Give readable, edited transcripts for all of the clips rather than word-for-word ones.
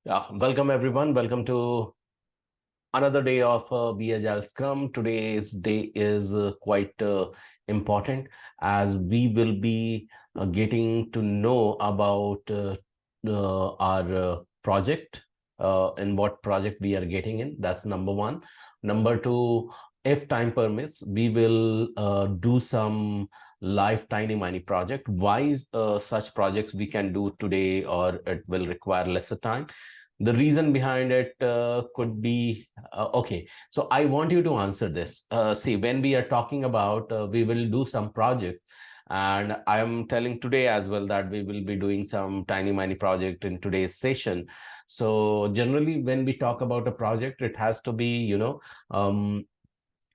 Yeah, welcome everyone. Welcome to another day of Be Agile Scrum. Today's day is quite important as we will be getting to know about our project and what project we are getting in. That's number one. Number two, if time permits, we will do some live tiny project. Why such projects we can do today or it will require lesser time? The reason behind it could be okay. So I want you to answer this. See, when we are talking about we will do some project, and I am telling today as well that we will be doing some tiny project in today's session. So generally, when we talk about a project, it has to be,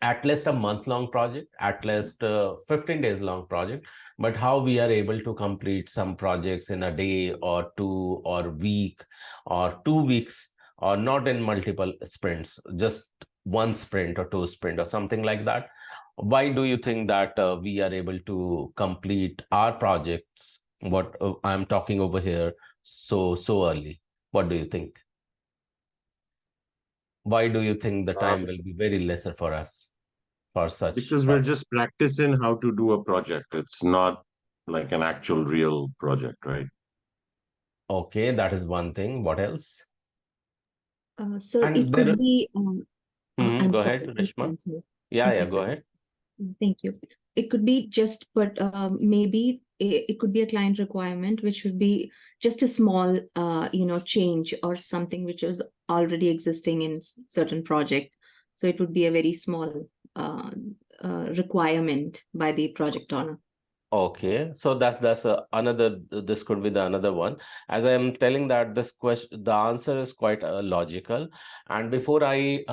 at least a month-long project, at least 15 days long project. But how we are able to complete some projects in a day or two or week or 2 weeks, or not in multiple sprints, just one sprint or two sprint or something like that. Why do you think that we are able to complete our projects, what I'm talking over here, so early? What do you think? Why do you think the time will be very lesser for us for such Because we're projects? just practicing how to do a project. It's not like an actual real project, right? Okay, that is one thing. What else? So it And could there, be, I'm go ahead, sorry, please Rishma. continue. Yeah, Okay, go sir. ahead. Thank you. It could be just, but maybe it could be a client requirement, which would be just a small, change or something which is already existing in certain project. So it would be a very small requirement by the project owner. Okay, so that's another. This could be the another one. As I am telling that this question, the answer is quite logical. And before I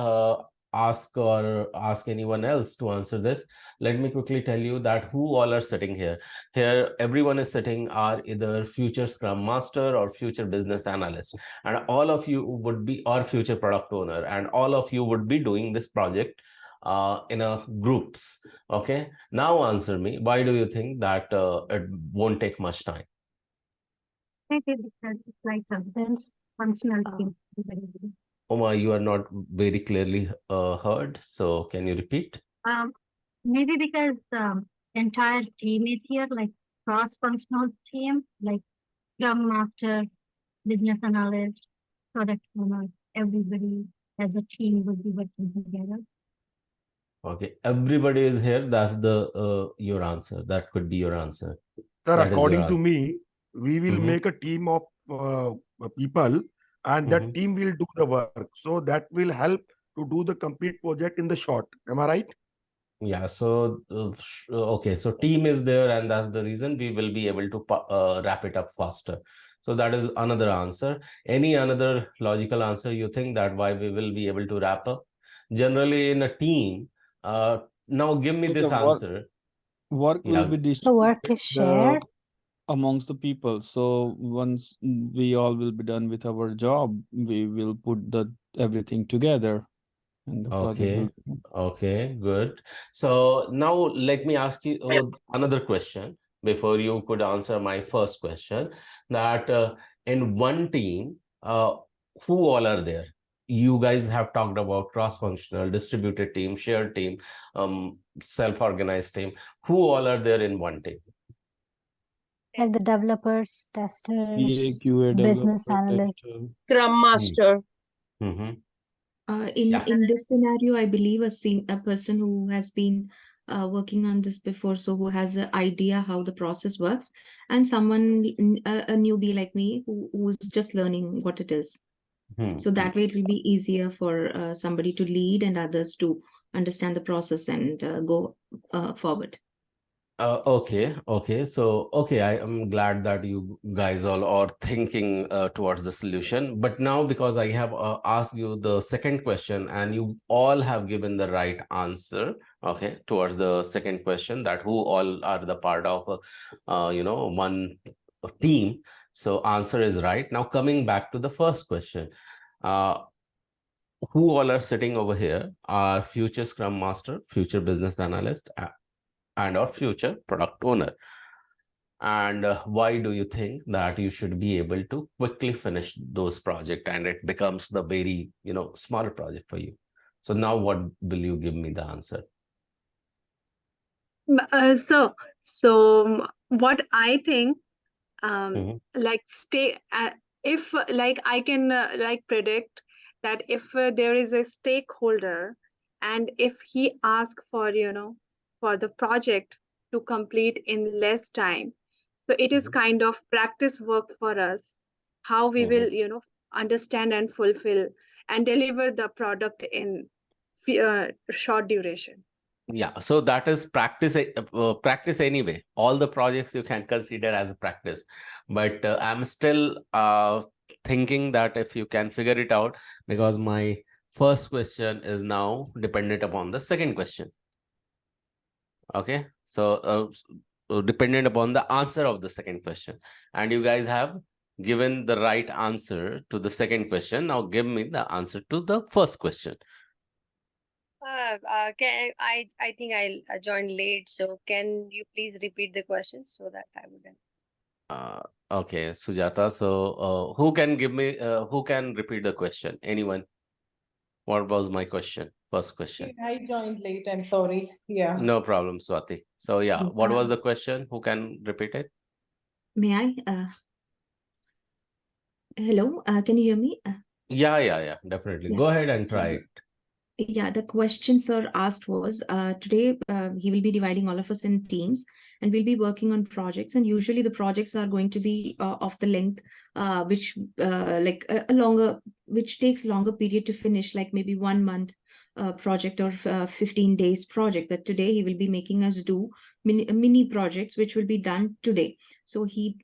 ask anyone else to answer this, let me quickly tell you that who all are sitting here. Here, everyone is sitting are either future Scrum Master or future business analyst, and all of you would be or future product owner, and all of you would be doing this project in a groups. Okay, now answer me. Why do you think that it won't take much time? Maybe because it's like substance functional Uh, thing. Oma, you are not very clearly heard. So can you repeat? Um, Maybe because entire team is here, like cross-functional team, like Scrum Master, business analyst, product owner, everybody as a team would be working together. Okay, everybody is here. That's the your answer. That could be your answer. Sir, That is your according to answer. me, we will Mm-hmm. make a team of people, and that team will do the work. So that will help to do the complete project in the short. Am I right? Yeah, so okay, so team is there, and that's the reason we will be able to wrap it up faster. So that is another answer. Any another logical answer you think that why we will be able to wrap up? Generally, in a team, now give me So this the work answer. work will Yeah, be The work distributed is shared. amongst the people. So once we all will be done with our job, we will put the everything together, and the project okay, will be done. okay, good. So now let me ask you another question before you could answer my first question. That in one team, who all are there? You guys have talked about cross-functional, distributed team, shared team, self-organized team. Who all are there in one team? Like the developers, PA, testers, QA, business developer, analysts. tester. Scrum Master. Mm-hmm. In Yeah. in this scenario, I believe a person who has been working on this before, so who has an idea how the process works, and someone a newbie like me who's just learning what it is. So that way, it will be easier for somebody to lead and others to understand the process and go forward. Okay. So, okay, I am glad that you guys all are thinking towards the solution. But now, because I have asked you the second question and you all have given the right answer, okay, towards the second question that who all are the part of, one team. So, answer is right. Now, coming back to the first question, uh, who all are sitting over here are future Scrum Master, future business analyst, and or future product owner. And why do you think that you should be able to quickly finish those projects and it becomes the very, smaller project for you? So now what will you give me the answer? So what I think, Mhm. like if like I can like predict that if there is a stakeholder and if he asks for for the project to complete in less time, so it is Mhm. kind of practice work for us, how we Mhm. will understand and fulfill and deliver the product in short duration. Yeah, so that is practice. Practice anyway. All the projects you can consider as a practice, but I'm still thinking that if you can figure it out, because my first question is now dependent upon the second question. Okay, so dependent upon the answer of the second question, and you guys have given the right answer to the second question. Now give me the answer to the first question. I think I joined late, so can you please repeat the question so that I would. Uh, okay, Sujata. So, who can give me? Who can repeat the question? Anyone? What was my question? First question. I joined late. I'm sorry. Yeah. No problem, Swati. So, yeah, what was the question? Who can repeat it? May I? Hello, can you hear me? Yeah, definitely. Yeah. Go ahead and So try it. Yeah, the question sir asked was, today he will be dividing all of us in teams and we'll be working on projects. And usually the projects are going to be of the length, which like a longer, which takes longer period to finish, like maybe 1 month project or 15 days project. But today he will be making us do mini projects, which will be done today. So he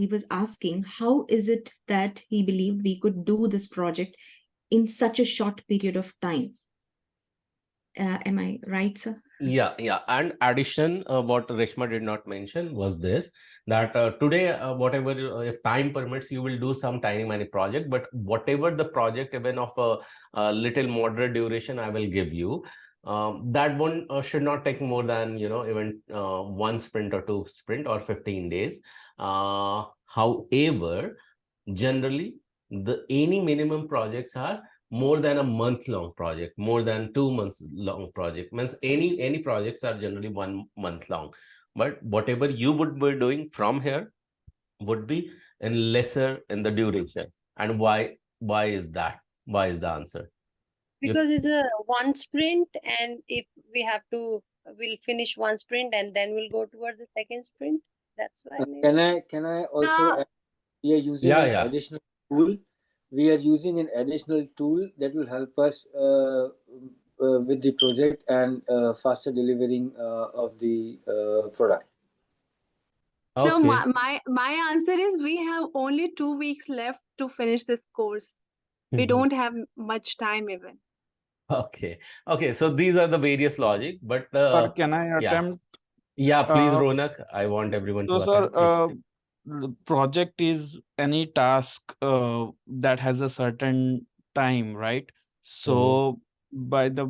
was asking, how is it that he believed we could do this project in such a short period of time? Am I right, sir? Yeah. And addition, what Reshma did not mention was this, that today, whatever, if time permits, you will do some tiny project, but whatever the project, even of a little moderate duration, I will give you. That one should not take more than, even 1 sprint or 2 sprint or 15 days. However, generally, any minimum projects are more than a month long project, more than 2 months long project. Means any projects are generally 1 month long, but whatever you would be doing from here would be in lesser in the duration. And why is that? Why is the answer? Because it's a one sprint, and if we have to, we'll finish one sprint and then we'll go towards the second sprint. That's why. Can I also add, we are using an Yeah. additional tool. We are using an additional tool that will help us with the project and faster delivering of the product. So Okay. my answer is we have only 2 weeks left to finish this course. We don't have much time even. Okay. So these are the various logic, but Sir, can I yeah. attempt? Yeah, please, Ronak. I want everyone So, to sir, attempt. the project is any task that has a certain time, right? So, by the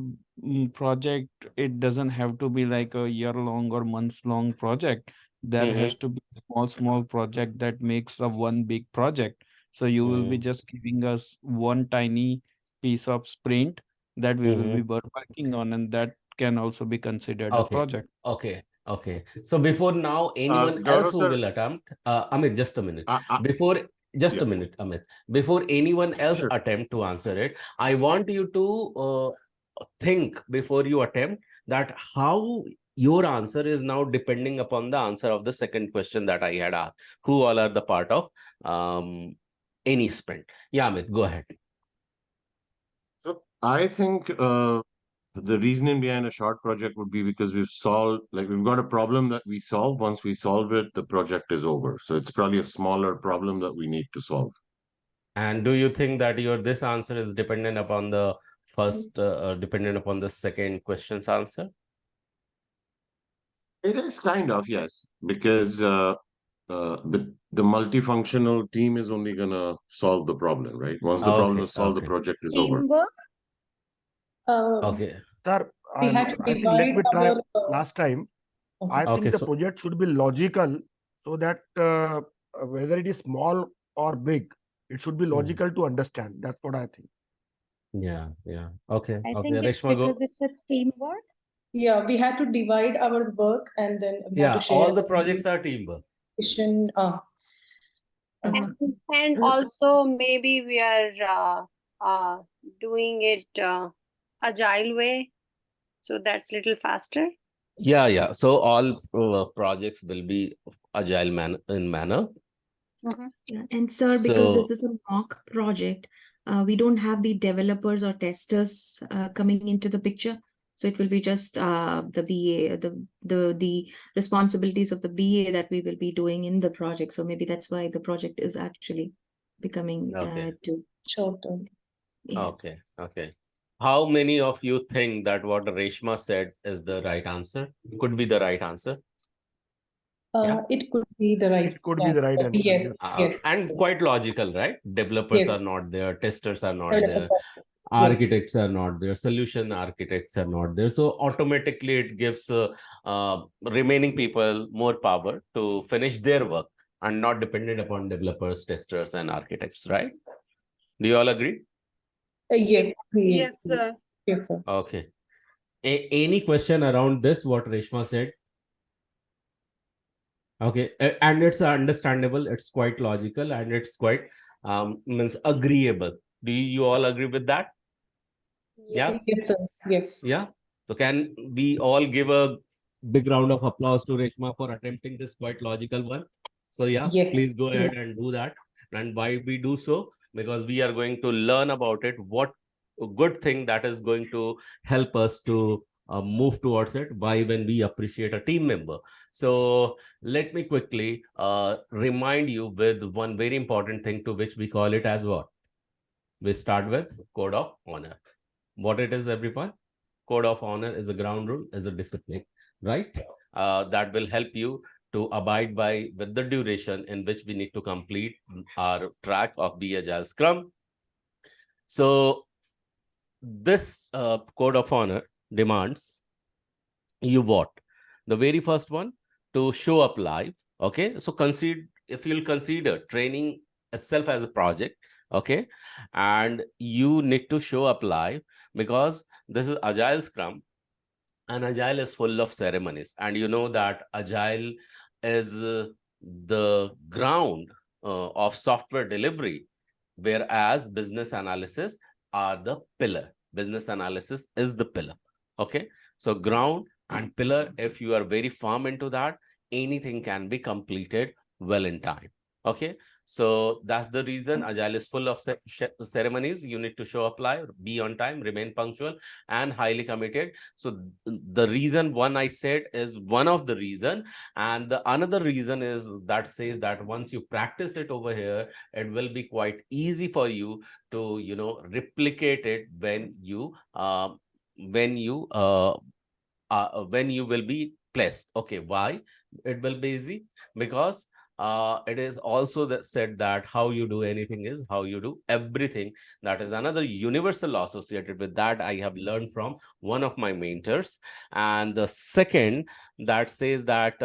project, it doesn't have to be like a year-long or months-long project. There has to be small project that makes a one big project. So you will be just giving us one tiny piece of sprint that we will be working on, and that can also be considered a project. Okay. So before now, anyone Gaurav else who sir, will attempt, Amit, just a minute. Just yeah, a minute, Amit. Before anyone else sure. attempt to answer it, I want you to think before you attempt that how your answer is now depending upon the answer of the second question that I had asked. Who all are the part of any sprint? Yeah, Amit, go ahead. So I think the reasoning behind a short project would be because we've got a problem that we solve. Once we solve it, the project is over. So it's probably a smaller problem that we need to solve. And do you think that this answer is dependent upon the first, dependent upon the second question's answer? It is kind of, yes, because the multifunctional team is only gonna solve the problem, right? Once the problem is solved, the project is over. Teamwork. Okay. Sir, We had to I think let divide me try our. last time. Okay. I Okay, think the so project should be logical so that whether it is small or big, it should be logical to understand. That's what I think. Yeah. Okay. I Okay. think it's Reshma, go. because it's a teamwork. Yeah, we had to divide our work and then we had Yeah, to share all the our projects are teamwork. vision. And also maybe we are doing it agile way, so that's little faster. Yeah. So all projects will be agile manner. Yeah. And sir, because So this is a mock project, we don't have the developers or testers coming into the picture. So it will be just the BA, the responsibilities of the BA that we will be doing in the project. So maybe that's why the project is actually becoming okay. to Short term. yeah. Okay. How many of you think that what Reshma said is the right answer? Could be the right answer? Yeah. It could be the right It could be the right answer. answer. Yes. And quite logical, right? Developers Yes. are not there, testers are not Developers there, Yes. architects are not there, solution architects are not there. So automatically it gives remaining people more power to finish their work and not dependent upon developers, testers, and architects, right? Do you all agree? Yes. Yes, sir. Yes, sir. Okay. Any question around this, what Reshma said? Okay, and it's understandable, it's quite logical, and it's quite means agreeable. Do you all agree with that? Yeah. Yes, sir. Yes. Yeah. So can we all give a big round of applause to Reshma for attempting this quite logical one? So yeah, Yes. please go ahead and do that. And why we do so? Because we are going to learn about it. What a good thing that is going to help us to move towards it. Why when we appreciate a team member. So let me quickly remind you with one very important thing to which we call it as what? We start with code of honor. What it is, everyone? Code of honor is a ground rule, is a discipline, right? That will help you to abide by with the duration in which we need to complete our track of Be Agile Scrum. So this code of honor demands you what? The very first one, to show up live. Okay, so if you'll consider training itself as a project, okay, and you need to show up live because this is Agile Scrum, and Agile is full of ceremonies, and you know that Agile is the ground of software delivery, whereas business analysis are the pillar. Business analysis is the pillar. Okay, so ground and pillar, if you are very firm into that, anything can be completed well in time. Okay, so that's the reason Agile is full of ceremonies. You need to show up live, be on time, remain punctual, and highly committed. So the reason one I said is one of the reason, and the another reason is that says that once you practice it over here, it will be quite easy for you to replicate it when you will be placed. Okay, why it will be easy? Because it is also said that how you do anything is how you do everything. That is another universal law associated with that I have learned from one of my mentors. And the second that says that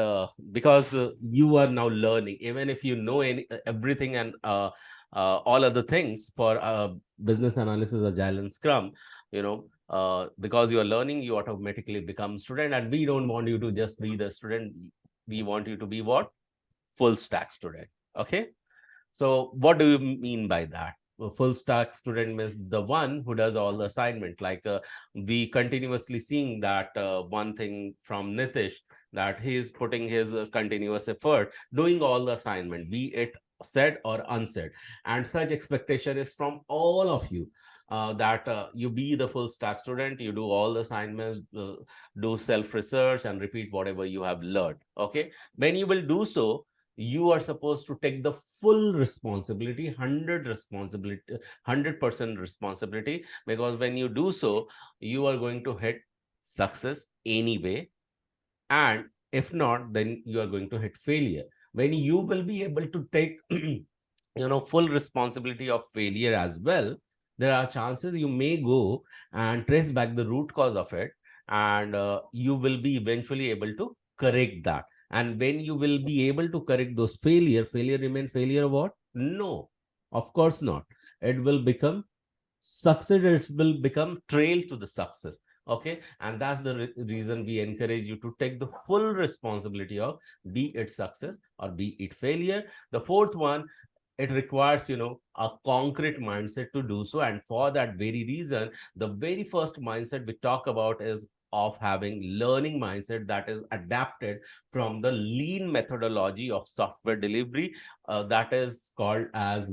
because you are now learning, even if you know everything and all other things for business analysis, Agile, and Scrum, because you are learning, you automatically become student, and we don't want you to just be the student. We want you to be what? Full stack student. Okay, so what do you mean by that? A full stack student means the one who does all the assignment. Like we continuously seeing that one thing from Nitish, that he is putting his continuous effort doing all the assignment, be it said or unsaid, and such expectation is from all of you, that you be the full stack student, you do all the assignments, do self research, and repeat whatever you have learned. Okay, when you will do so, you are supposed to take the full responsibility, 100% responsibility, because when you do so, you are going to hit success anyway, and if not, then you are going to hit failure. When you will be able to take full responsibility of failure as well, there are chances you may go and trace back the root cause of it, and you will be eventually able to correct that. And when you will be able to correct those failure remain failure what? No, of course not. It will become success. It will become trail to the success. Okay, and that's the reason we encourage you to take the full responsibility of be it success or be it failure. The fourth one, it requires a concrete mindset to do so, and for that very reason, the very first mindset we talk about is of having learning mindset that is adapted from the lean methodology of software delivery, that is called as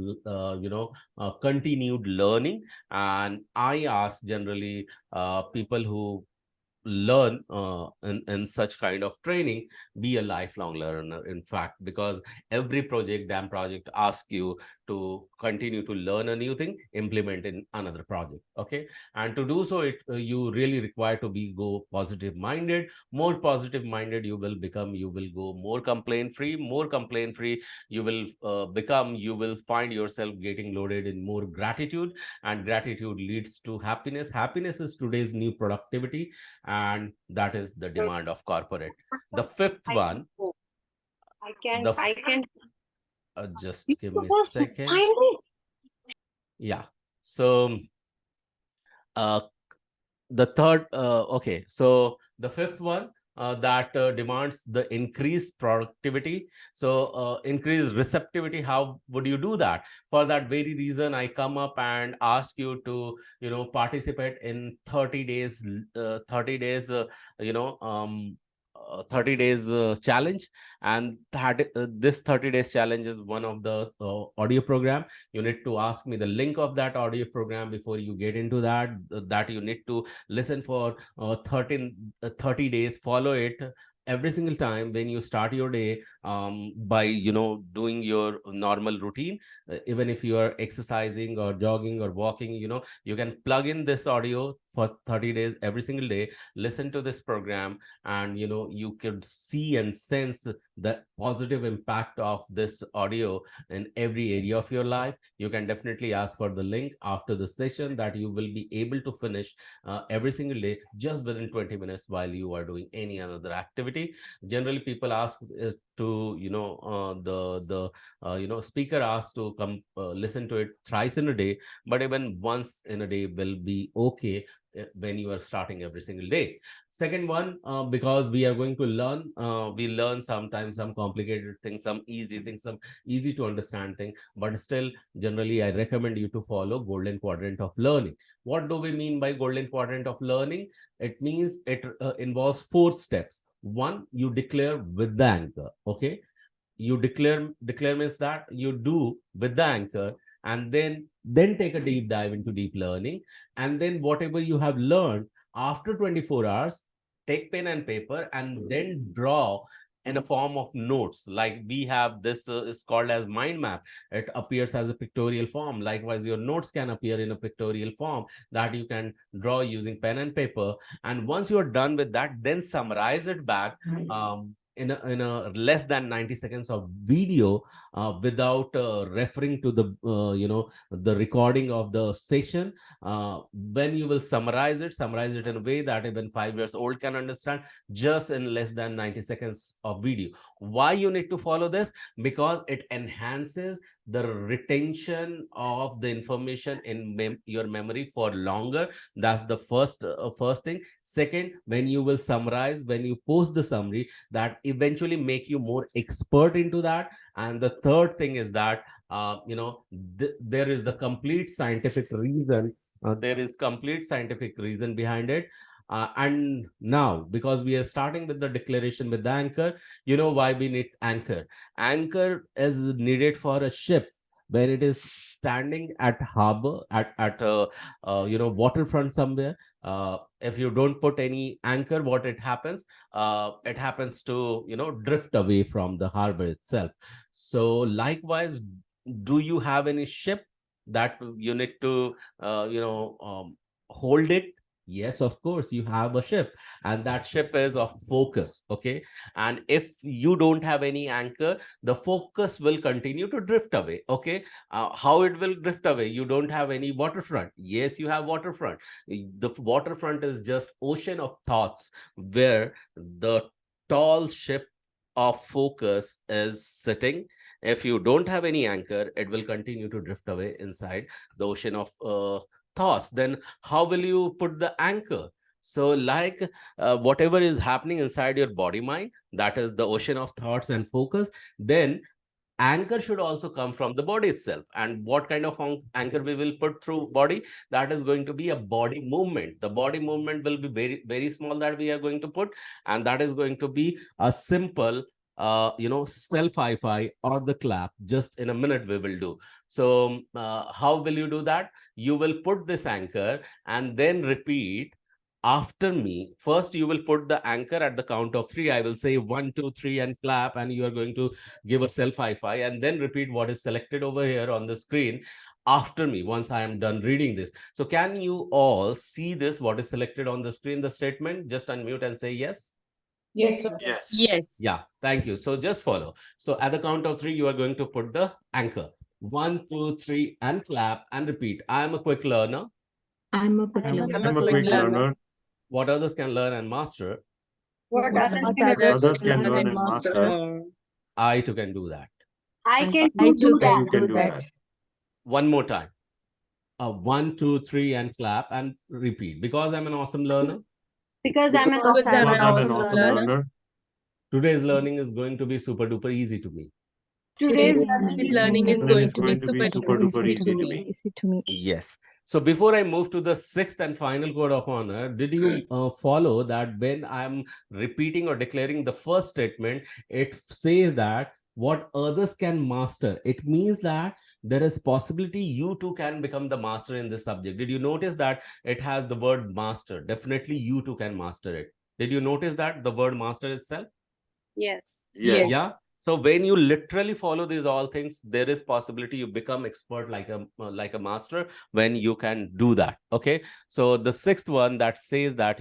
continued learning. And I ask generally people who learn in such kind of training, be a lifelong learner, in fact, because every damn project asks you to continue to learn a new thing, implement in another project. Okay, and to do so, you really require to be go positive minded. More positive minded you will become, you will go more complaint free. More complaint free you will become, you will find yourself getting loaded in more gratitude, and gratitude leads to happiness. Happiness is today's new productivity, and that is the demand of corporate. The fifth one, the I can. just give me a second. Yeah, so uh the third okay, so the fifth one, that demands the increased productivity. So increased receptivity, how would you do that? For that very reason, I come up and ask you to participate in 30 days 30 days 30 days challenge. And this 30 days challenge is one of the audio program. You need to ask me the link of that audio program before you get into that, that you need to listen for 30 days, follow it every single time when you start your day, by doing your normal routine. Even if you are exercising or jogging or walking, you can plug in this audio for 30 days every single day, listen to this program, and you could see and sense the positive impact of this audio in every area of your life. You can definitely ask for the link after the session, that you will be able to finish every single day just within 20 minutes while you are doing any other activity. Generally people ask to the speaker asks to come listen to it thrice in a day, but even once in a day will be okay when you are starting every single day. Second one, because we are going to learn, we learn sometimes some complicated things, some easy things, some easy to understand things, but still generally I recommend you to follow golden quadrant of learning. What do we mean by golden quadrant of learning? It means it involves 4 steps. One, you declare with the anchor. Okay, you declare means that you do with the anchor, and then take a deep dive into deep learning. And then whatever you have learned after 24 hours, take pen and paper and then draw in a form of notes. Like we have this is called as mind map. It appears as a pictorial form. Likewise, your notes can appear in a pictorial form that you can draw using pen and paper. And once you're done with that, then summarize it back in a less than 90 seconds of video, without referring to the recording of the session. When you will summarize it in a way that even 5 years old can understand, just in less than 90 seconds of video. Why you need to follow this? Because it enhances the retention of the information in your memory for longer. That's the first thing. Second, when you will summarize, when you post the summary, that eventually make you more expert into that. And the third thing is that there is the complete scientific reason, there is complete scientific reason behind it. And now, because we are starting with the declaration with the anchor, why we need anchor. Anchor is needed for a ship when it is standing at harbor, at waterfront somewhere. If you don't put any anchor, what it happens to drift away from the harbor itself. So likewise, do you have any ship that you need to hold it? Yes, of course, you have a ship, and that ship is of focus. Okay, and if you don't have any anchor, the focus will continue to drift away. Okay, how it will drift away? You don't have any waterfront. Yes, you have waterfront. The waterfront is just ocean of thoughts, where the tall ship of focus is sitting. If you don't have any anchor, it will continue to drift away inside the ocean of thoughts. Then how will you put the anchor? So like whatever is happening inside your body mind, that is the ocean of thoughts and focus, then anchor should also come from the body itself. And what kind of anchor we will put through body? That is going to be a body movement. The body movement will be very, very small that we are going to put, and that is going to be a simple self high five or the clap. Just in a minute we will do. So how will you do that? You will put this anchor and then repeat after me. First you will put the anchor at the count of 3. I will say 1 2 3 and clap, and you are going to give a self high five and then repeat what is selected over here on the screen after me once I am done reading this. So can you all see this, what is selected on the screen, the statement? Just unmute and say yes. Yes, sir. Yes. Yes. Yeah, thank you. So just follow. So at the count of 3, you are going to put the anchor. 1 2 3 and clap and repeat. I am a quick learner. I'm a quick I'm learner. I'm a quick learner. What others can learn and master, What others What can others Others can can learn learn and and master. master. I too can do that. I can I do too that. You can do that. One more time. 1 2 3 and clap and repeat. Because I'm an awesome learner, Because I'm an Because I'm Because an I'm an awesome awesome learner. learner. today's learning is going to be super duper easy to me. Today's Today's learning is Today going is to be going to be super super duper easy easy to to me. me. Easy to me. Yes. So before I move to the 6th and final code of honor, did you follow that when I'm repeating or declaring the first statement, it says that what others can master. It means that there is possibility you too can become the master in this subject. Did you notice that it has the word master? Definitely you too can master it. Did you notice that the word master itself? yes. Yes. Yeah. So when you literally follow these all things, there is possibility you become expert like a master when you can do that. Okay. So the 6th one that says that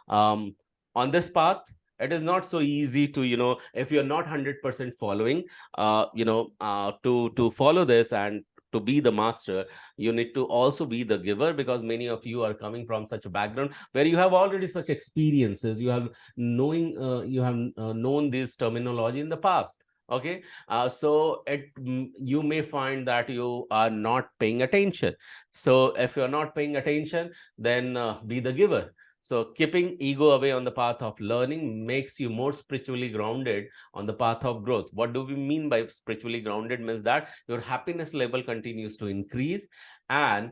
on this path, it is not so easy to if you're not 100% following to follow this and to be the master, you need to also be the giver, because many of you are coming from such a background where you have already such experiences. You have known this terminology in the past. Okay. So you may find that you are not paying attention. So if you're not paying attention, then be the giver. So keeping ego away on the path of learning makes you more spiritually grounded on the path of growth. What do we mean by spiritually grounded? Means that your happiness level continues to increase, and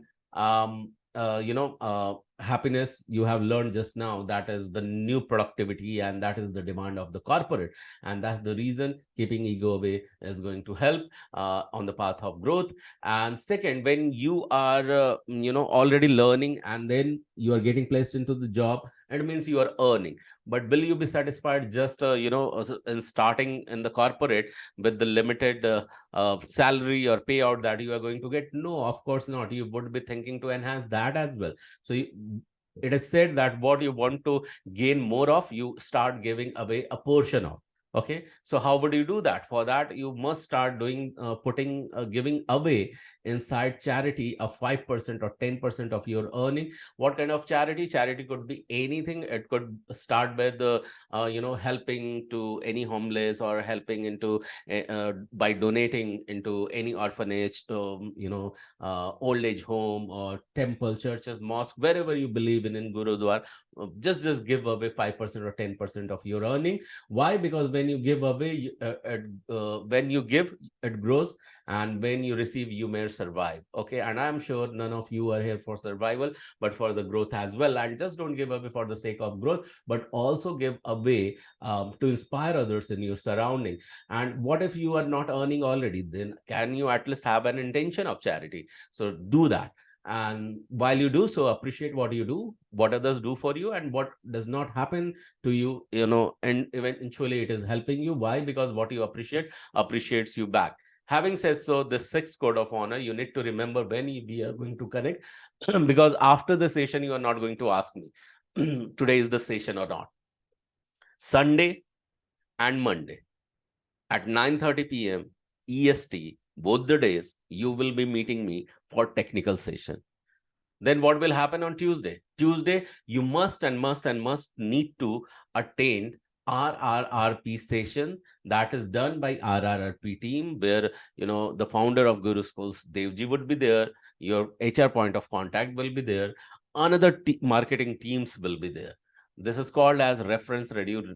happiness, you have learned just now, that is the new productivity, and that is the demand of the corporate. And that's the reason keeping ego away is going to help on the path of growth. And second, when you are already learning and then you are getting placed into the job, it means you are earning. But will you be satisfied just in starting in the corporate with the limited salary or payout that you are going to get? No, of course not. You would be thinking to enhance that as well. So it is said that what you want to gain more of, you start giving away a portion of. Okay. So how would you do that? For that, you must start doing giving away inside charity of 5% or 10% of your earning. What kind of charity? Charity could be anything. It could start with helping to any homeless, or helping into by donating into any orphanage, old age home, or temple, churches, mosque, wherever you believe in Gurudwara. Just give away 5% or 10% of your earning. Why? Because when you give away, when you give, it grows, and when you receive, you may survive. Okay. And I'm sure none of you are here for survival, but for the growth as well. And just don't give away for the sake of growth, but also give away to inspire others in your surrounding. And what if you are not earning already? Then can you at least have an intention of charity? So do that. And while you do so, appreciate what you do, what others do for you, and what does not happen to you, and eventually it is helping you. Why? Because what you appreciate appreciates you back. Having said so, the 6th code of honor, you need to remember when we are going to connect, because after the session, you are not going to ask me, today is the session or not. Sunday and Monday at 9:30 p.m. EST, both the days, you will be meeting me for technical session. Then what will happen on Tuesday? Tuesday, you must need to attain RRRP session that is done by RRRP team, where the founder of Guru Schools, Devji, would be there. Your HR point of contact will be there. Another marketing teams will be there. This is called as reference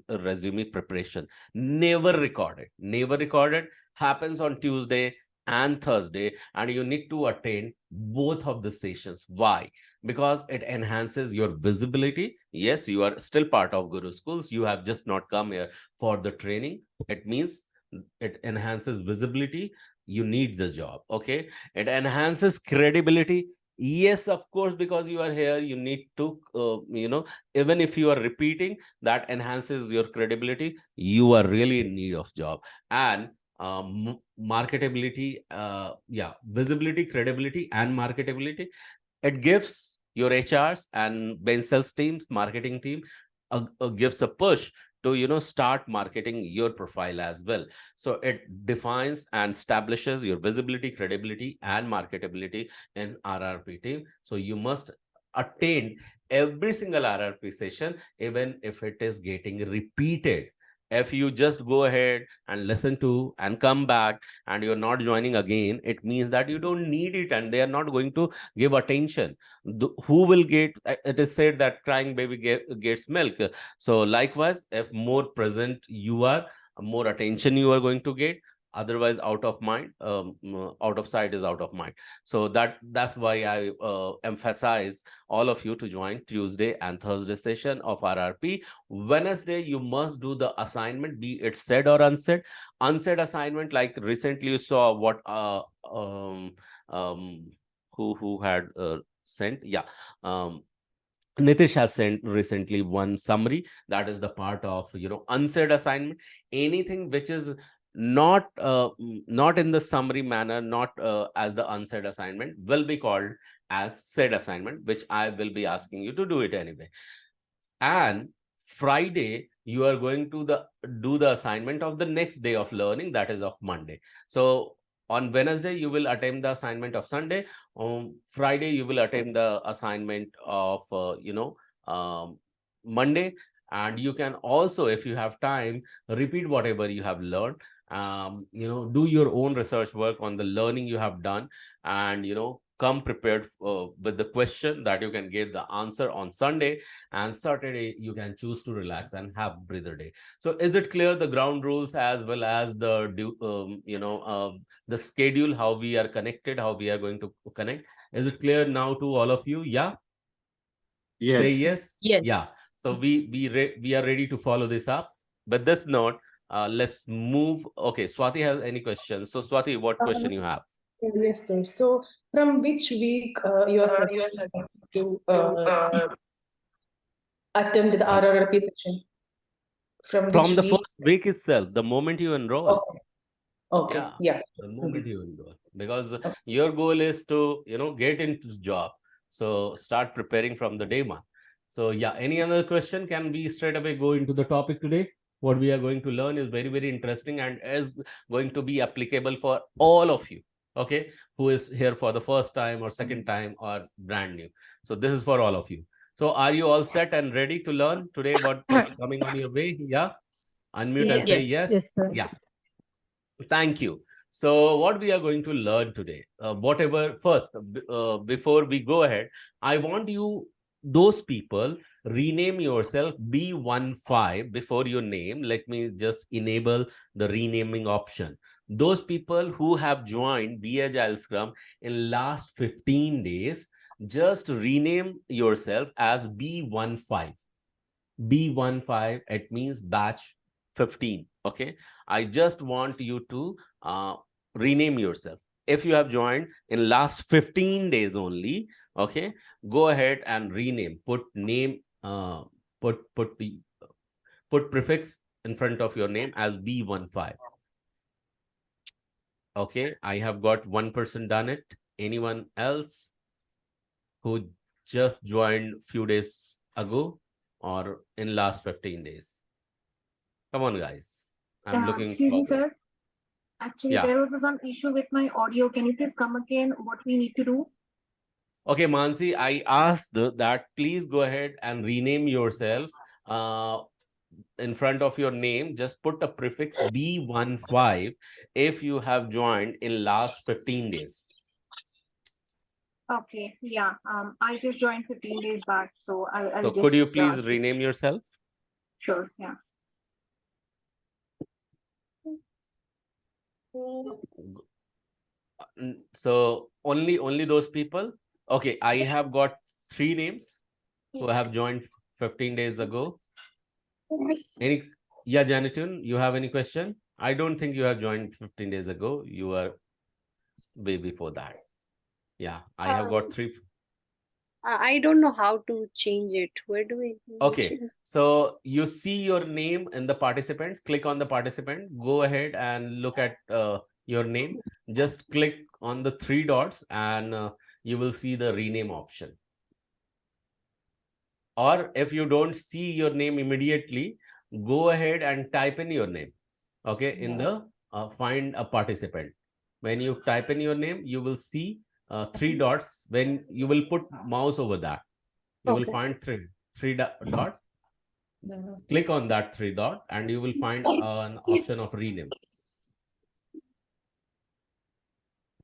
resume preparation. Never recorded. Never recorded. Happens on Tuesday and Thursday, and you need to attend both of the sessions. Why? Because it enhances your visibility. Yes, you are still part of Guru Schools. You have just not come here for the training. It means it enhances visibility. You need the job. Okay. It enhances credibility. Yes, of course, because you are here, you need to, even if you are repeating, that enhances your credibility. You are really in need of job. And marketability, visibility, credibility, and marketability. It gives your HRs and bench sales teams, marketing team, gives a push to start marketing your profile as well. So it defines and establishes your visibility, credibility, and marketability in RRP team. So you must attend every single RRP session, even if it is getting repeated. If you just go ahead and listen to and come back and you're not joining again, it means that you don't need it and they are not going to give attention. Who will get, it is said that crying baby gets milk. So likewise, if more present you are, more attention you are going to get. Otherwise, out of mind, out of sight is out of mind. So that's why I emphasize all of you to join Tuesday and Thursday session of RRP. Wednesday, you must do the assignment, be it said or unsaid. Unsaid assignment, like recently you saw what who had sent. Nitish has sent recently one summary that is the part of unsaid assignment. Anything which is not not in the summary manner, not as the unsaid assignment, will be called as said assignment, which I will be asking you to do it anyway. And Friday, you are going to do the assignment of the next day of learning, that is of Monday. So on Wednesday, you will attempt the assignment of Sunday. On Friday, you will attempt the assignment of, Monday. And you can also, if you have time, repeat whatever you have learned. Do your own research work on the learning you have done, and, come prepared with the question that you can get the answer on Sunday. And Saturday, you can choose to relax and have breather day. So is it clear, the ground rules as well as the schedule, how we are connected, how we are going to connect? Is it clear now to all of you? Yeah. Say Yes. yes. Yeah. So we are ready to follow this up. But this note, let's move. Okay, Swati has any questions? So Swati, what question you have? Yes, sir. So from which week you are supposed to attend the RRP section? From From which the week? first week itself, the moment you enroll. Okay. Okay. Yeah. The moment you enroll, because your goal is to get into job. So start preparing from the day one. So any other question? Can we straight away go into the topic today? What we are going to learn is very, very interesting and is going to be applicable for all of you, okay, who is here for the first time or second time or brand new. So this is for all of you. So are you all set and ready to learn today what is coming on your way? Yeah. Unmute and say yes. Yes, sir. Yeah. Thank you. So what we are going to learn today, before we go ahead, I want you, those people, rename yourself B15 before your name. Let me just enable the renaming option. Those people who have joined Be Agile Scrum in last 15 days, just rename yourself as B15. B15, it means batch 15. Okay. I just want you to rename yourself. If you have joined in last 15 days only, okay, go ahead and rename. Put name, put prefix in front of your name as B15. Okay, I have got one person done it. Anyone else who just joined few days ago or in last 15 days? Come on, guys. I'm looking Excuse me, forward. sir. Actually, there was some issue with my audio. Can you please come again? What we need to do? Okay, Mansi, I asked that please go ahead and rename yourself in front of your name, just put a prefix B15 if you have joined in last 15 days. Okay, yeah. I just joined 15 days back, so I'll So just could you please rename yourself? Sure, yeah. So only those people. Okay, I have got 3 names who have joined 15 days ago. Any, yeah, Janitun, you have any question? I don't think you have joined 15 days ago. You are way before that. Yeah, I have got 3. I don't know how to change it. Where do we Okay, change? so you see your name in the participants, click on the participant, go ahead and look at your name. Just click on the 3 dots and you will see the rename option. Or if you don't see your name immediately, go ahead and type in your name, okay, in the find a participant. When you type in your name, you will see 3 dots. When you will put mouse over that, you will find three dot. Click on that 3 dot and you will find an option of rename.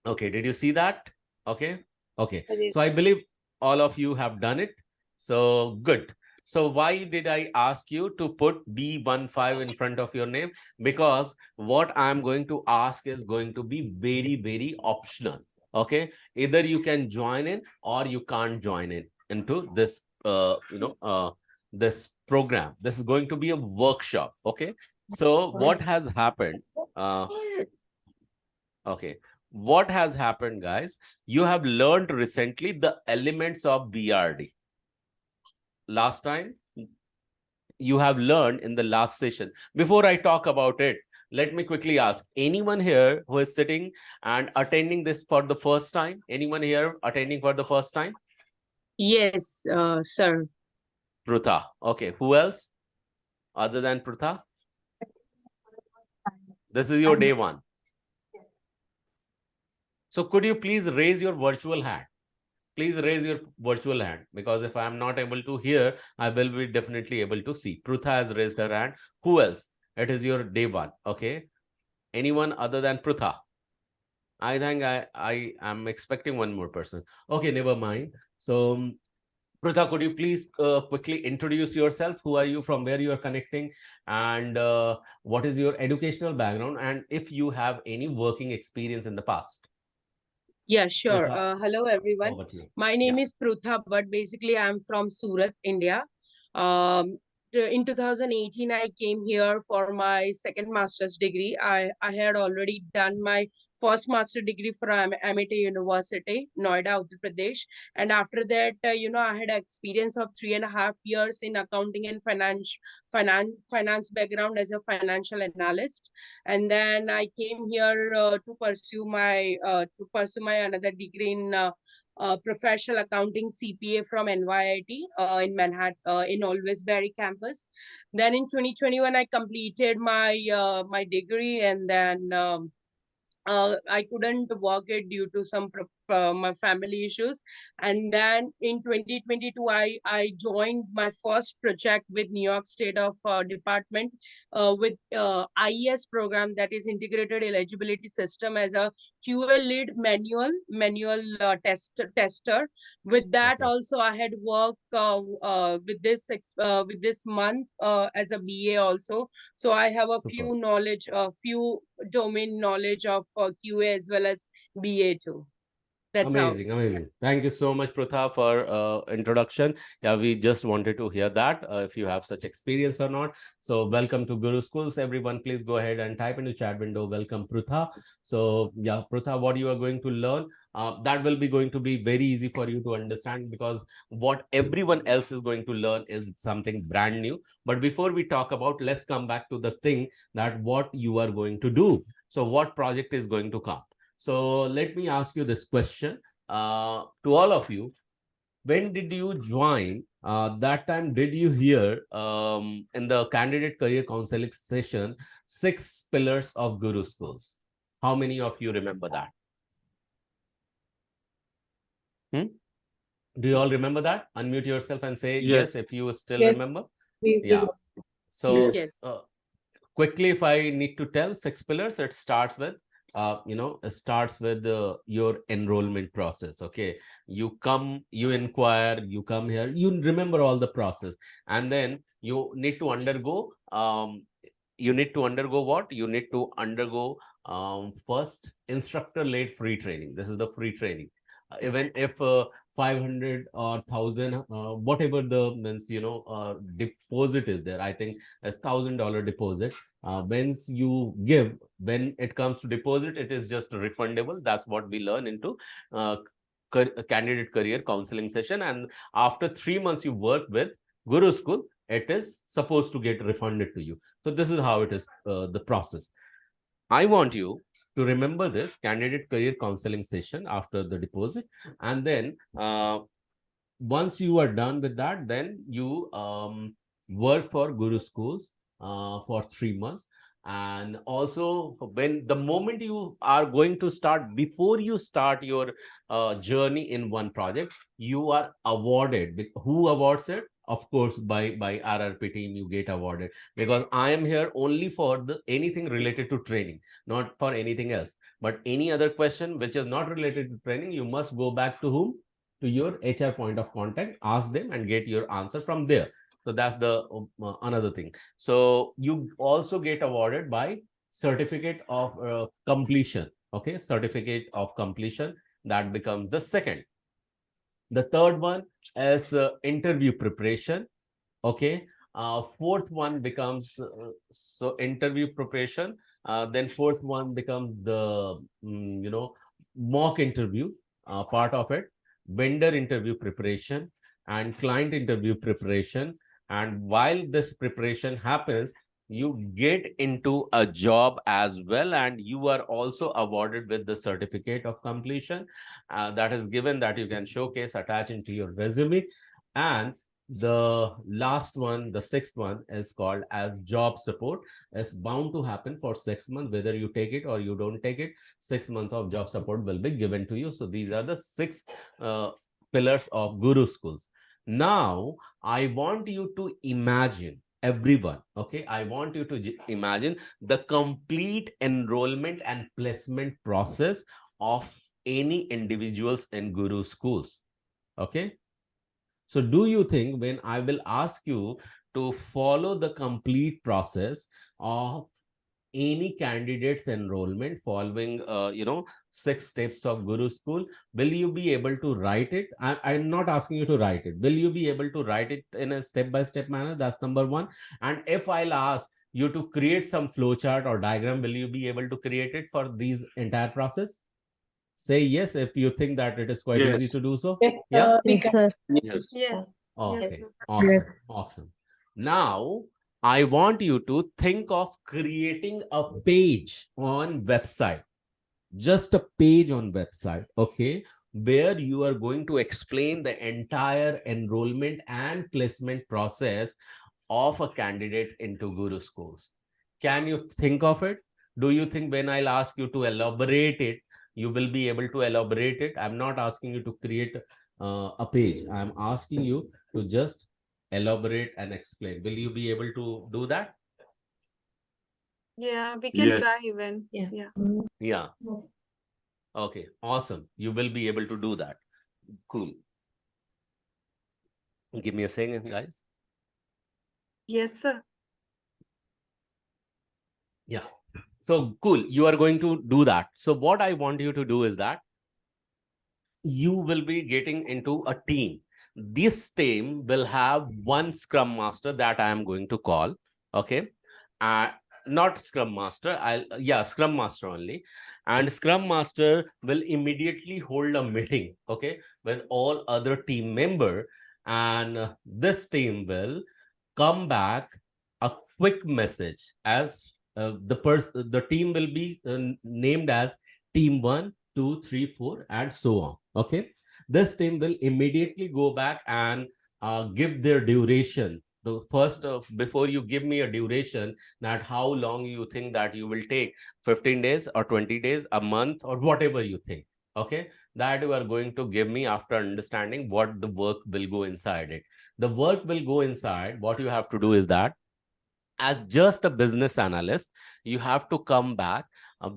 Okay, did you see that? Okay. So I believe all of you have done it. So good. So why did I ask you to put B15 in front of your name? Because what I'm going to ask is going to be very optional. Okay, either you can join in or you can't join in into this this program. This is going to be a workshop. Okay, so what has happened, okay, what has happened, guys? You have learned recently the elements of BRD. Last time you have learned in the last session. Before I talk about it, let me quickly ask, anyone here who is sitting and attending this for the first time? Anyone here attending for the first time? Yes, sir. Prutha. Okay, who else other than Prutha? This is your day 1. So could you please raise your virtual hand? Please raise your virtual hand, because if I am not able to hear, I will be definitely able to see. Prutha has raised her hand. Who else? It is your day 1. Okay. Anyone other than Prutha? I think I am expecting one more person. Okay, never mind. So Prutha, could you please quickly introduce yourself? Who are you, from where you are connecting, and what is your educational background, and if you have any working experience in the past? Yeah, sure. Prutha, Hello, everyone. over to you. My name is Prutha, but basically I'm from Surat, India. In 2018, I came here for my second master's degree. I had already done my first master degree from MIT University, Noida, Uttar Pradesh. And after that, I had experience of 3.5 years in accounting and finance background as a financial analyst. And then I came here to pursue my another degree in professional accounting CPA from NYIT in Manhattan, in Alwaysbury campus. Then in 2021, I completed my degree, and then I couldn't work it due to some my family issues. And then in 2022, I joined my first project with New York State of Department with IES program, that is Integrated Eligibility System, as a QA lead manual tester. With that, also I had worked with this month as a BA also. So I have a few domain knowledge of QA as well as BA too. That's Amazing. Thank you so much, Prutha, for introduction. Yeah, we just wanted to hear that, if you have such experience or not. So welcome to Guru Schools, everyone. Please go ahead and type in the chat window, welcome, Prutha. So yeah, Prutha, what you are going to learn, that will be going to be very easy for you to understand, because what everyone else is going to learn is something brand new. But before we talk about, let's come back to the thing that what you are going to do. So what project is going to come? So let me ask you this question to all of you. When did you join? That time, did you hear in the candidate career counseling session, 6 pillars of Guru Schools? How many of you remember that? Do you all remember that? Unmute yourself and say yes, if you still remember. Yeah. So Yes. quickly, if I need to tell 6 pillars, it starts with it starts with your enrollment process. Okay, you come, you inquire, you come here, you remember all the process, and then you need to undergo what? You need to undergo first instructor-led free training. This is the free training. Even if 500 or 1,000, whatever the means, deposit is there, I think as $1,000 deposit. Once you give, when it comes to deposit, it is just refundable. That's what we learn into uh, candidate career counseling session. And after 3 months you work with Guru School, it is supposed to get refunded to you. So this is how it is, the process. I want you to remember this candidate career counseling session after the deposit. And then once you are done with that, then you work for Guru Schools for 3 months. And also, when the moment you are going to start, before you start your journey in one project, you are awarded. Who awards it? Of course, by RRP team, you get awarded, because I am here only for the anything related to training, not for anything else. But any other question which is not related to training, you must go back to whom? To your HR point of contact, ask them and get your answer from there. So that's the another thing. So you also get awarded by certificate of completion. Okay, certificate of completion, that becomes the second. The third one is interview preparation. Okay, fourth one becomes so interview preparation. Then fourth one becomes the mock interview part of it, vendor interview preparation, and client interview preparation. And while this preparation happens, you get into a job as well, and you are also awarded with the certificate of completion that is given, that you can showcase, attach into your resume. And the last one, the sixth one, is called as job support. It's bound to happen for 6 months, whether you take it or you don't take it. 6 months of job support will be given to you. So these are the six pillars of Guru Schools. Now I want you to imagine, everyone, okay, I want you to imagine the complete enrollment and placement process of any individuals in Guru Schools. Okay, so do you think when I will ask you to follow the complete process of any candidate's enrollment following, 6 steps of Guru School, will you be able to write it? I'm not asking you to write it. Will you be able to write it in a step-by-step manner? That's number one. And if I'll ask you to create some flowchart or diagram, will you be able to create it for these entire process? Say yes if you think that it is quite easy Yes. to do so. Yes, Yeah. we Yes, can. sir. Yes. Yeah. Okay. Yes. Awesome. Awesome. Now, I want you to think of creating a page on website, just a page on website, okay, where you are going to explain the entire enrollment and placement process of a candidate into Guru Schools. Can you think of it? Do you think when I'll ask you to elaborate it, you will be able to elaborate it? I'm not asking you to create a page. I'm asking you to just elaborate and explain. Will you be able to do that? Yeah, we can Yes. try even. Yeah. Yeah. Yeah. Yes. Okay. Awesome. You will be able to do that. Cool. Give me a second, guys. Yes, sir. Yeah. So cool. You are going to do that. So what I want you to do is that you will be getting into a team. This team will have one Scrum Master that I am going to call. Okay. Not Scrum Master. Scrum Master only. And Scrum Master will immediately hold a meeting, okay, with all other team member. And this team will come back a quick message as the team will be named as team 1, 2, 3, 4, and so on. Okay, this team will immediately go back and give their duration. The first, before you give me a duration, that how long you think that you will take, 15 days or 20 days, a month, or whatever you think. Okay, that you are going to give me after understanding what the work will go inside it. The work will go inside. What you have to do is that as just a business analyst, you have to come back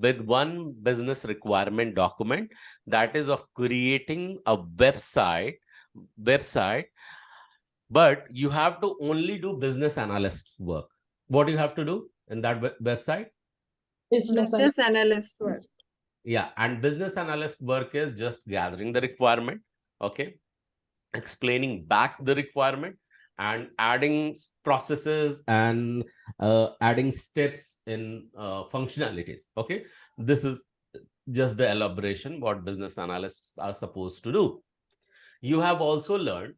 with one business requirement document, that is of creating a website, but you have to only do business analyst work. What do you have to do in that website? Business analyst work. Yeah, and business analyst work is just gathering the requirement, okay, explaining back the requirement, and adding processes and adding steps in functionalities. Okay, this is just the elaboration what business analysts are supposed to do. You have also learned,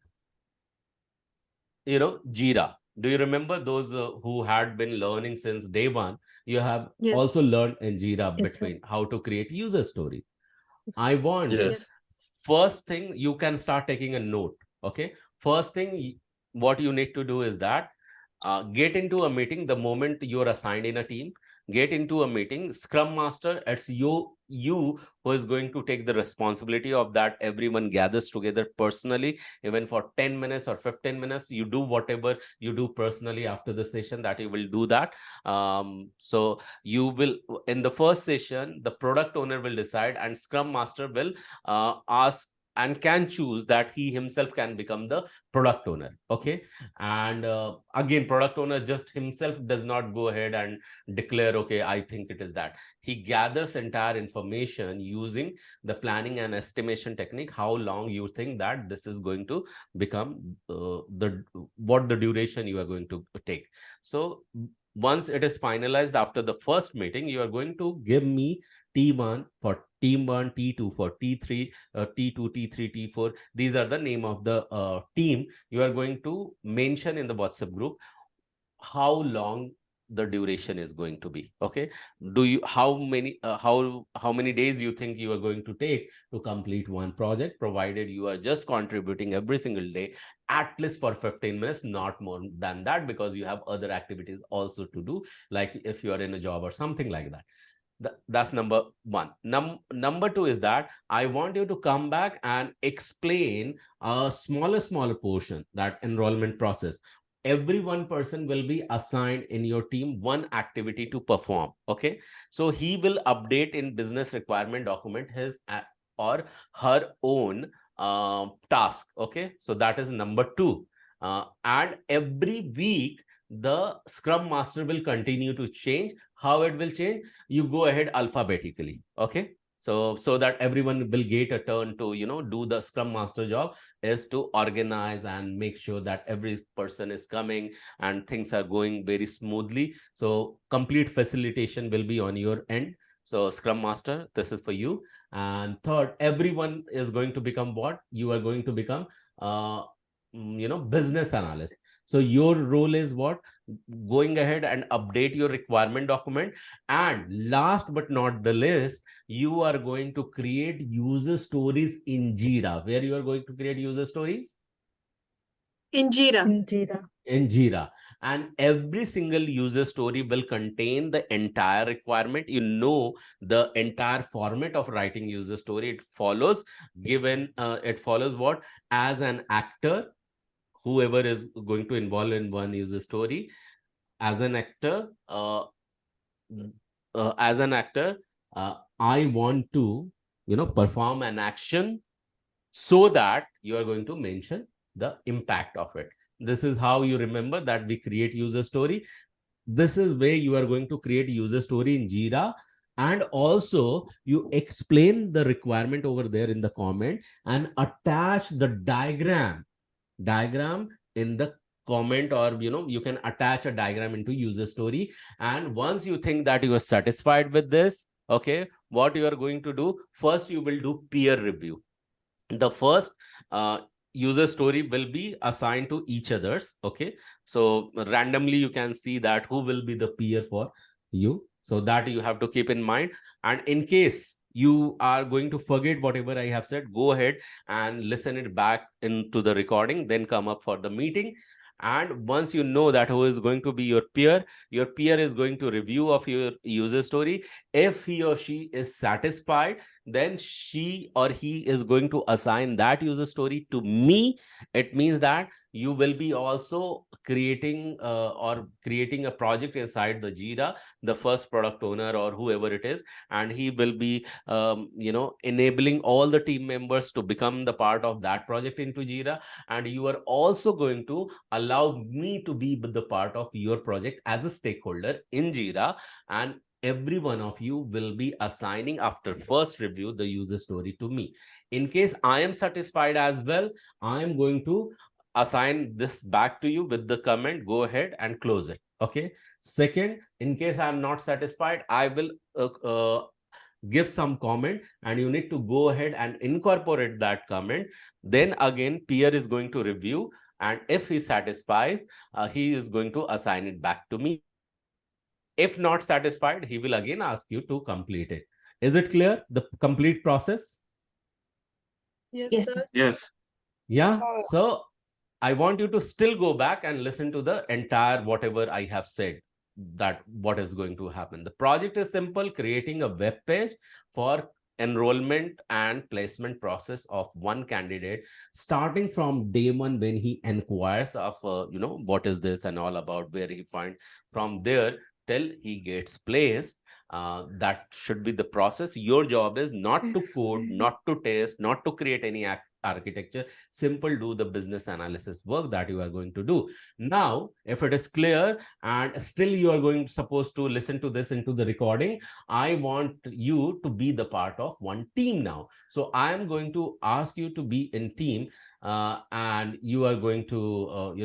Jira. Do you remember those who had been learning since day one? You have also learned in Jira between how to create user story. I want first thing, you can start taking a note. Okay, first thing what you need to do is that get into a meeting the moment you're assigned in a team. Get into a meeting. Scrum Master, it's you who is going to take the responsibility of that. Everyone gathers together personally, even for 10 minutes or 15 minutes. You do whatever you do personally after the session, that you will do that. So you will, in the first session, the product owner will decide, and Scrum Master will ask and can choose that he himself can become the product owner. Okay, and again, product owner just himself does not go ahead and declare, okay, I think it is that. He gathers entire information using the planning and estimation technique, how long you think that this is going to become, what the duration you are going to take. So once it is finalized after the first meeting, you are going to give me T1 for team 1, T2 for T3, T2, T3, T4. These are the name of the team. You are going to mention in the WhatsApp group how long the duration is going to be. Okay, do you, how many days you think you are going to take to complete one project, provided you are just contributing every single day at least for 15 minutes, not more than that, because you have other activities also to do, like if you are in a job or something like that. That's number one. Number two is that I want you to come back and explain a smaller portion, that enrollment process. Every one person will be assigned in your team one activity to perform. Okay, so he will update in business requirement document his or her own task. Okay, so that is number two. And every week the Scrum Master will continue to change. How it will change? You go ahead alphabetically. Okay, so that everyone will get a turn to do the Scrum Master job, is to organize and make sure that every person is coming and things are going very smoothly. So complete facilitation will be on your end. So Scrum Master, this is for you. And third, everyone is going to become what? You are going to become business analyst. So your role is what? Going ahead and update your requirement document. And last but not the least, you are going to create user stories in Jira. Where you are going to create user stories? In Jira. In Jira. And every single user story will contain the entire requirement. The entire format of writing user story. It follows what? As an actor, whoever is going to involve in one user story, as an actor, I want to perform an action, so that you are going to mention the impact of it. This is how you remember that we create user story. This is where you are going to create user story in Jira. And also you explain the requirement over there in the comment and attach the diagram in the comment, or you can attach a diagram into user story. And once you think that you are satisfied with this, okay, what you are going to do, first you will do peer review. The first user story will be assigned to each others. Okay, so randomly you can see that who will be the peer for you, so that you have to keep in mind. And in case you are going to forget whatever I have said, go ahead and listen it back into the recording, then come up for the meeting. And once you know that who is going to be your peer is going to review of your user story. If he or she is satisfied, then she or he is going to assign that user story to me. It means that you will be also creating a project inside the Jira, the first product owner or whoever it is, and he will be enabling all the team members to become the part of that project into Jira. And you are also going to allow me to be the part of your project as a stakeholder in Jira, and every one of you will be assigning after first review the user story to me. In case I am satisfied as well, I am going to assign this back to you with the comment, go ahead and close it. Okay. Second, in case I am not satisfied, I will give some comment and you need to go ahead and incorporate that comment. Then again, peer is going to review, and if he satisfies, he is going to assign it back to me. If not satisfied, he will again ask you to complete it. Is it clear, the complete process? Yes, sir. Yes. Yeah. So I want you to still go back and listen to the entire whatever I have said, that what is going to happen. The project is simple: creating a web page for enrollment and placement process of one candidate, starting from day one when he inquires of what is this and all about, where he find, from there till he gets placed. That should be the process. Your job is not to code, not to test, not to create any architecture. Simple, do the business analysis work that you are going to do. Now, if it is clear and still you are going supposed to listen to this into the recording, I want you to be the part of one team now. So I am going to ask you to be in team, and you are going to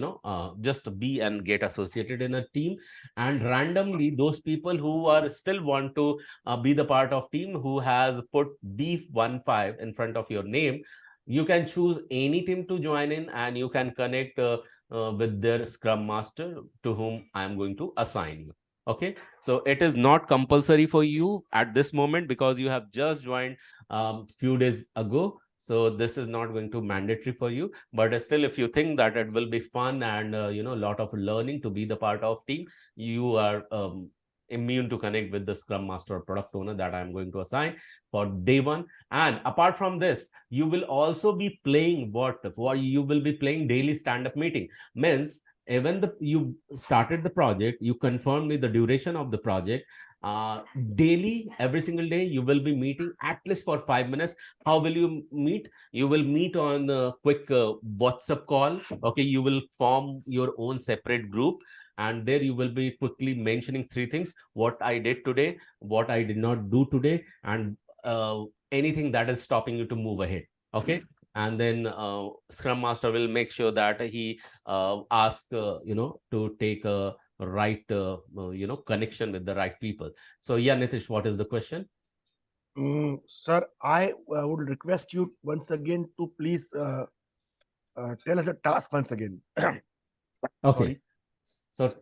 just be and get associated in a team. And randomly, those people who are still want to be the part of team, who has put B15 in front of your name, you can choose any team to join in, and you can connect with their scrum master to whom I am going to assign you. Okay, so it is not compulsory for you at this moment because you have just joined few days ago. So this is not going to mandatory for you, but still, if you think that it will be fun and a lot of learning to be the part of team, you are immune to connect with the scrum master or product owner that I'm going to assign for day one. And apart from this, you will also be playing what you will be playing daily stand-up meeting. Means even you started the project, you confirmed me the duration of the project. Daily, every single day, you will be meeting at least for 5 minutes. How will you meet? You will meet on a quick WhatsApp call. Okay, you will form your own separate group, and there you will be quickly mentioning 3 things: what I did today, what I did not do today, and anything that is stopping you to move ahead. Okay, and then Scrum Master will make sure that he ask to take a right connection with the right people. So yeah, Nitish, what is the question? Sir, I would request you once again to please tell us the task once again. Okay. Sorry. So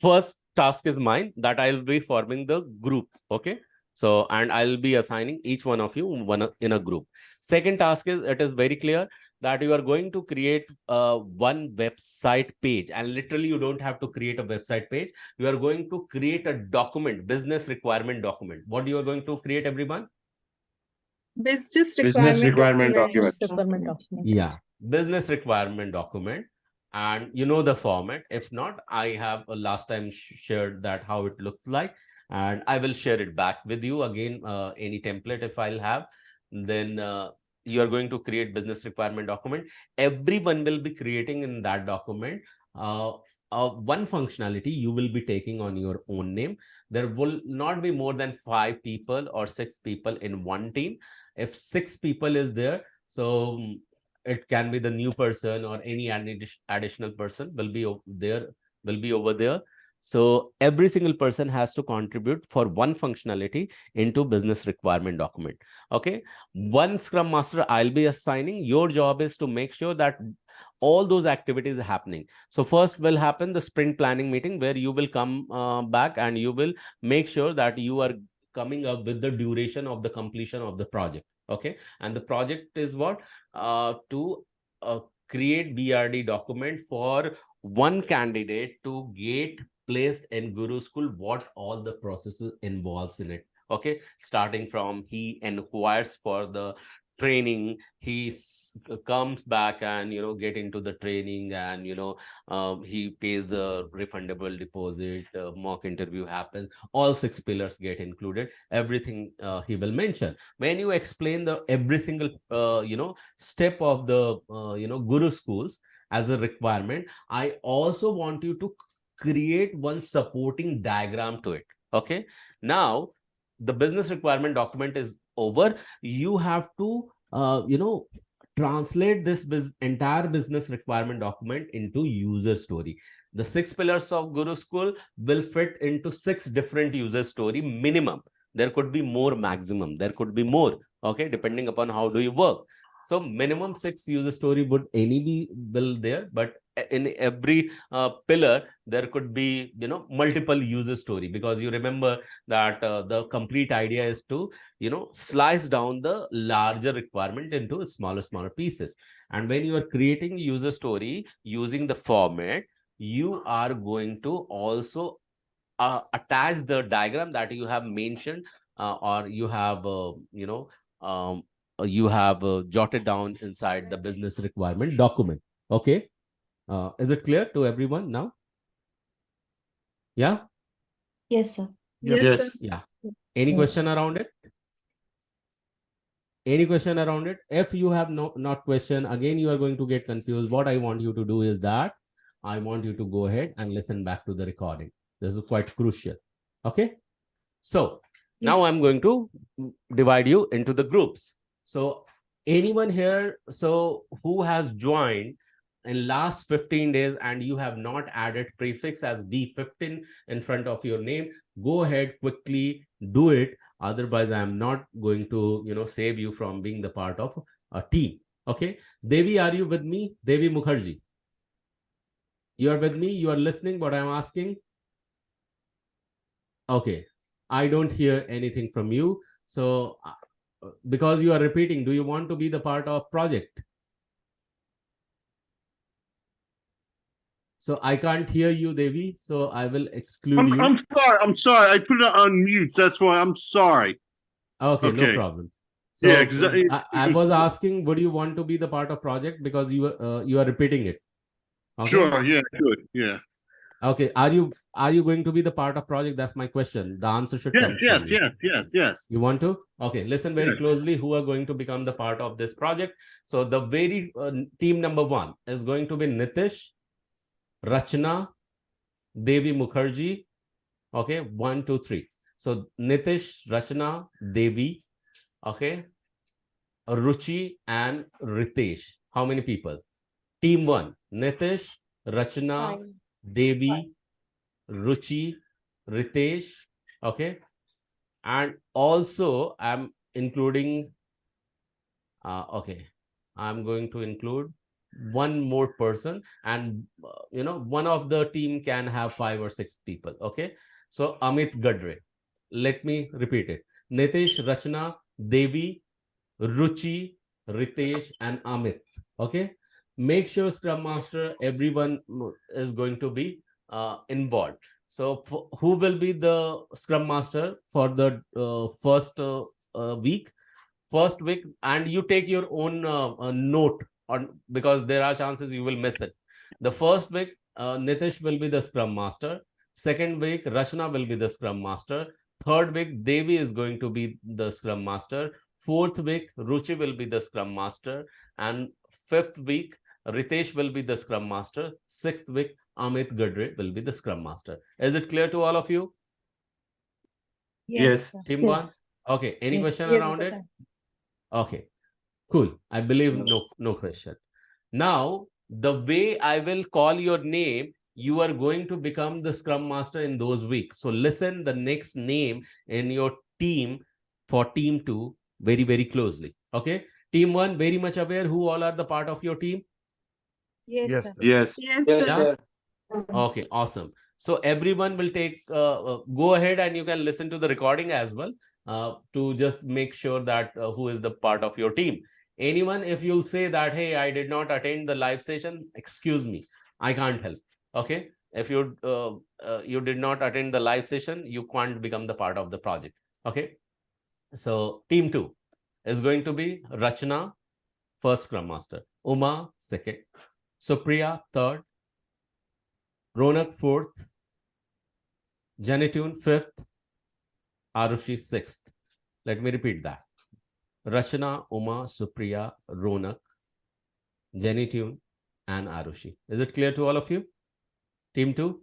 first task is mine, that I'll be forming the group. Okay. So, and I'll be assigning each one of you one in a group. Second task is, it is very clear that you are going to create one website page, and literally you don't have to create a website page. You are going to create a document, business requirement document. What you are going to create, everyone? Business Business requirement requirement document. Yeah, business requirement document. And you know the format. If not, I have last time shared that how it looks like, and I will share it back with you again, any template if I'll have. Then you are going to create business requirement document. Everyone will be creating in that document one functionality you will be taking on your own name. There will not be more than 5 people or 6 people in one team. If 6 people is there, so it can be the new person or any additional person will be over there. So every single person has to contribute for one functionality into business requirement document. Okay, one scrum master I'll be assigning. Your job is to make sure that all those activities are happening. So first will happen the sprint planning meeting, where you will come back and you will make sure that you are coming up with the duration of the completion of the project. Okay, and the project is what? To create BRD document for one candidate to get placed in Guru School, what all the processes involves in it. Okay, starting from he inquires for the training, he comes back and get into the training, and he pays the refundable deposit, mock interview happens, all 6 pillars get included, everything he will mention. When you explain the every single step of the guru schools as a requirement, I also want you to create one supporting diagram to it. Okay, now the business requirement document is over. You have to translate this entire business requirement document into user story. The 6 pillars of guru school will fit into 6 different user story minimum. There could be more, maximum there could be more, okay, depending upon how do you work. So minimum 6 user story would any be will there, but in every pillar there could be multiple user story, because you remember that the complete idea is to slice down the larger requirement into smaller pieces. And when you are creating user story using the format, you are going to also attach the diagram that you have mentioned, or you have jotted down inside the business requirement document. Okay, is it clear to everyone now? Yeah. Yes, sir. Yes. Yeah. Any question around it? Any question around it? If you have not question, again you are going to get confused. What I want you to do is that I want you to go ahead and listen back to the recording. This is quite crucial. Okay, so now I'm going to divide you into the groups. So anyone here who has joined in last 15 days and you have not added prefix as B15 in front of your name, go ahead, quickly do it. Otherwise, I'm not going to, save you from being the part of a team. Okay. Devi, are you with me? Devi Mukherjee. You are with me? You are listening what I'm asking? Okay. I don't hear anything from you. So because you are repeating, do you want to be the part of project? So I can't hear you, Devi. So I will exclude you. I'm sorry. I'm sorry. I put it on mute. That's why I'm sorry. Okay, no problem. So yeah, I was asking, would you want to be the part of project, because you are repeating it? Okay? Sure. Yeah. Good. Yeah. Okay. Are you going to be the part of project? That's my question. The answer should come from you. Yes. You want to? Okay. Listen very closely. Who are going to become the part of this project? So the very team number 1 is going to be Nitish, Rachna, Devi Mukherjee. Okay, 1, 2, 3. So Nitish, Rachna, Devi, okay, Ruchi and Ritesh. How many people? Team 1, Nitish, Rachna, Devi, Ruchi, Ritesh. Okay, and also I'm including okay, I'm going to include one more person, and one of the team can have 5 or 6 people. Okay, so Amit Gadre, let me repeat it: Nitish, Rachna, Devi, Ruchi, Ritesh and Amit. Okay, make sure Scrum Master, everyone is going to be involved. So who will be the Scrum Master for the first week? First week, and you take your own note on, because there are chances you will miss it. The first week, Nitish will be the Scrum Master. Second week, Rachna will be the Scrum Master. Third week, Devi is going to be the Scrum Master. Fourth week, Ruchi will be the Scrum Master. And fifth week, Ritesh will be the Scrum Master. Sixth week, Amit Gadre will be the Scrum Master. Is it clear to all of you? Yes. Team 1? Okay. Any question around it? Okay, cool. I believe no question. Now, the way I will call your name, you are going to become the Scrum Master in those weeks. So listen the next name in your team for team 2 very, very closely. Okay. Team 1, very much aware who all are the part of your team? Yes. Yes. Sir. Okay, awesome. So everyone will take, go ahead and you can listen to the recording as well to just make sure that who is the part of your team. Anyone, if you'll say that, hey, I did not attend the live session, excuse me, I can't help. Okay. If you did not attend the live session, you can't become the part of the project. Okay. So team 2 is going to be Rachna, first Scrum Master, Uma, second, Supriya, third, Ronak, fourth, Janitune, fifth, Arushi, sixth. Let me repeat that. Rachna, Uma, Supriya, Ronak, Janitune, and Arushi. Is it clear to all of you? Team 2?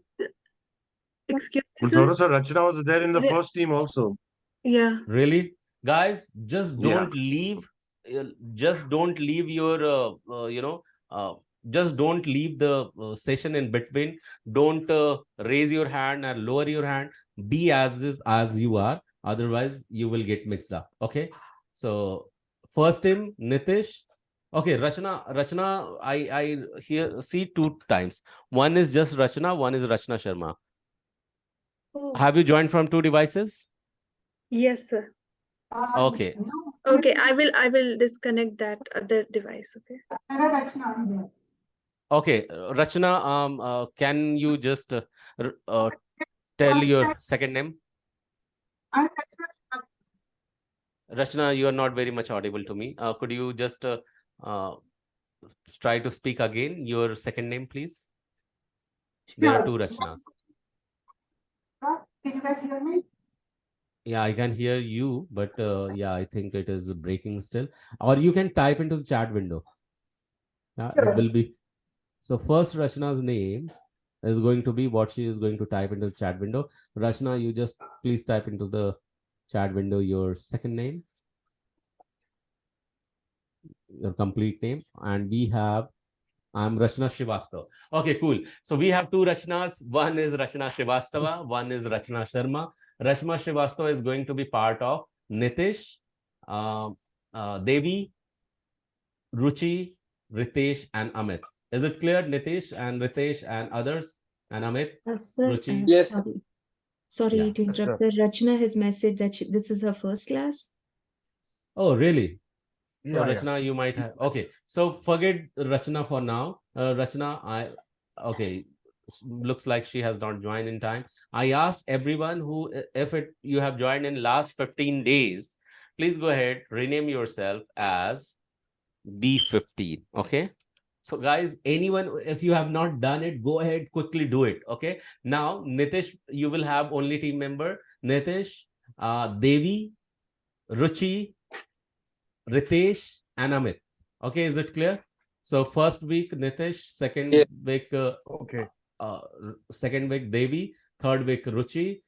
Excuse me, But sir. Sir, Rachna was there in the first team also. Yeah. Really? Guys, just Yeah. don't leave. Just don't leave your, just don't leave the session in between. Don't raise your hand and lower your hand. Be as is as you are. Otherwise, you will get mixed up. Okay. So first team, Nitish. Okay, Rachna, I hear see two times. One is just Rachna, one is Rachna Sharma. Oh. Have you joined from two devices? Yes, sir. Okay. Okay, I will disconnect that other device. Okay. Okay, Rachna, can you just tell your second name? Rachna, you are not very much audible to me. Could you just try to speak again your second name, please? There are two Rachnas. Can you guys hear me? Yeah, I can hear you, but yeah, I think it is breaking still. Or you can type into the chat window. Yeah, it will be. So first Rachna's name is going to be what she is going to type into the chat window. Rachna, you just please type into the chat window your second name, your complete name, and we have I'm Rachna Srivastava. Okay, cool. So we have two Rachnas. One is Rachna Srivastava, one is Rachna Sharma. Rachna Srivastava is going to be part of Nitish, Devi, Ruchi, Ritesh, and Amit. Is it clear, Nitish and Ritesh and others and Amit? Sir, Ruchi? Yes. sorry Yeah. to interrupt. Sir, Rachna has messaged that this is her first class. Oh, really? So Yeah, Rachna, you might have. Okay, so forget Rachna for now. Rachna, okay. Looks like she has not joined in time. I asked everyone who, if you have joined in last 15 days, please go ahead, rename yourself as B15. Okay. So guys, anyone, if you have not done it, go ahead, quickly do it. Okay. Now, Nitish, you will have only team member Nitish, Devi, Ruchi, Ritesh, and Amit. Okay, is it clear? So first week Nitish, second week okay. second week Devi, third week Ruchi,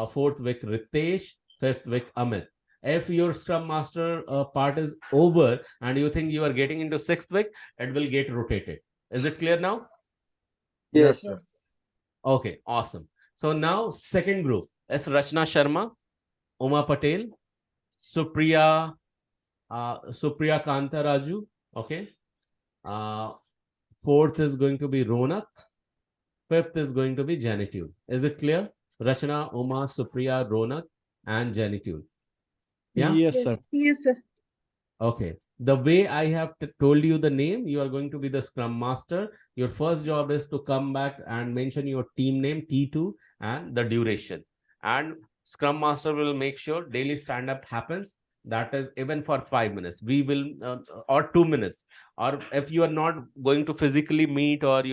fourth week Ritesh, fifth week Amit. If your Scrum Master part is over and you think you are getting into sixth week, it will get rotated. Is it clear now? Yes. Yes. Okay, awesome. So now second group is Rachna Sharma, Uma Patel, Supriya Kanta Raju. Okay. Fourth is going to be Ronak. Fifth is going to be Janitude. Is it clear? Rachna, Uma, Supriya, Ronak, and Janitude. Yeah? Yes, sir. Yes, sir. Okay. The way I have told you the name, you are going to be the Scrum Master. Your first job is to come back and mention your team name, T2, and the duration. And Scrum Master will make sure daily stand-up happens. That is even for 5 minutes. We will, or 2 minutes. Or if you are not going to physically meet or,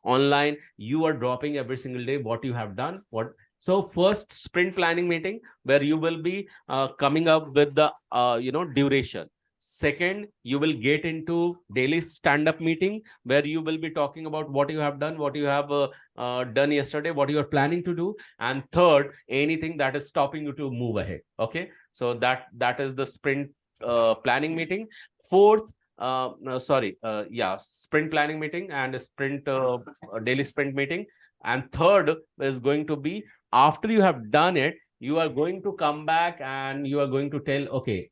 online, you are dropping every single day what you have done. So first sprint planning meeting where you will be coming up with the, duration. Second, you will get into daily stand-up meeting where you will be talking about what you have done, what you have done yesterday, what you are planning to do. And third, anything that is stopping you to move ahead. Okay. So that is the sprint planning meeting. Fourth, sprint planning meeting and sprint daily sprint meeting. And third is going to be after you have done it, you are going to come back and you are going to tell, okay,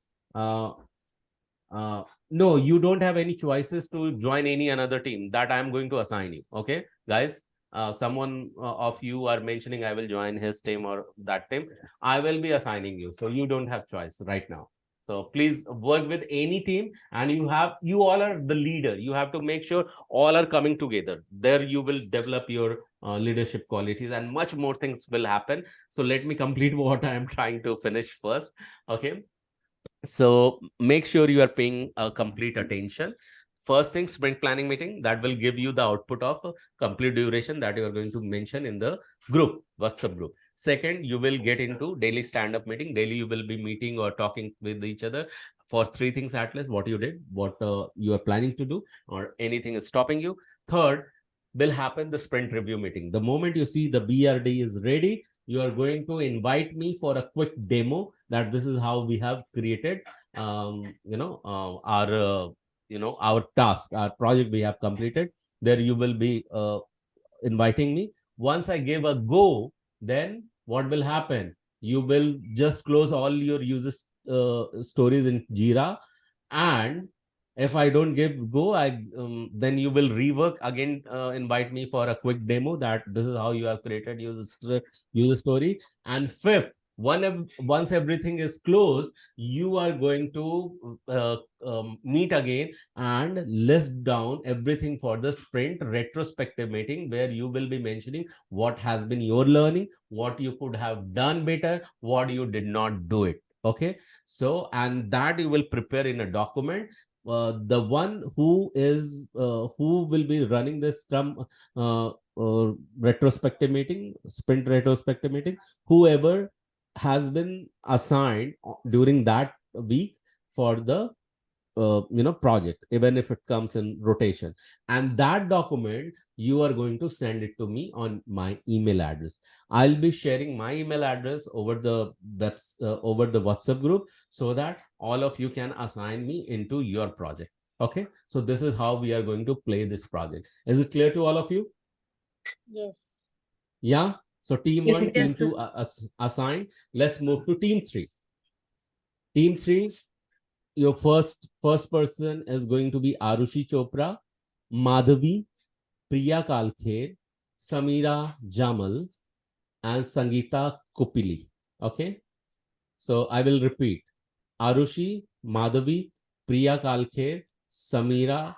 no, you don't have any choices to join any another team that I'm going to assign you. Okay, guys, someone of you are mentioning I will join his team or that team. I will be assigning you. So you don't have choice right now. So please work with any team and you all are the leader. You have to make sure all are coming together. There you will develop your leadership qualities, and much more things will happen. So let me complete what I am trying to finish first. Okay. So make sure you are paying complete attention. First thing, sprint planning meeting, that will give you the output of complete duration that you are going to mention in the group, WhatsApp group. Second, you will get into daily stand-up meeting. Daily you will be meeting or talking with each other for three things at least: what you did, what you are planning to do, or anything is stopping you. Third, will happen the sprint review meeting. The moment you see the BRD is ready, you are going to invite me for a quick demo that this is how we have created our task, our project we have completed. There you will be inviting me. Once I give a go, then what will happen? You will just close all your users stories in Jira, and if I don't give go, then you will rework again, invite me for a quick demo that this is how you have created user story. And fifth, once everything is closed, you are going to meet again and list down everything for the sprint retrospective meeting, where you will be mentioning what has been your learning, what you could have done better, what you did not do it. Okay. So, and that you will prepare in a document. The one who will be running this Scrum retrospective meeting, sprint retrospective meeting, whoever has been assigned during that week for the project, even if it comes in rotation, and that document you are going to send it to me on my email address. I'll be sharing my email address over the over the WhatsApp group, so that all of you can assign me into your project. Okay, so this is how we are going to play this project. Is it clear to all of you? Yes. Yeah. So team 1, Yes, team sir. 2 assigned. Let's move to team 3. Team 3, your first person is going to be Arushi Chopra, Madhavi, Priya Kalkher, Samira Jamal, and Sangeeta Kupili. Okay, so I will repeat: Arushi, Madhavi, Priya Kalkher, Samira,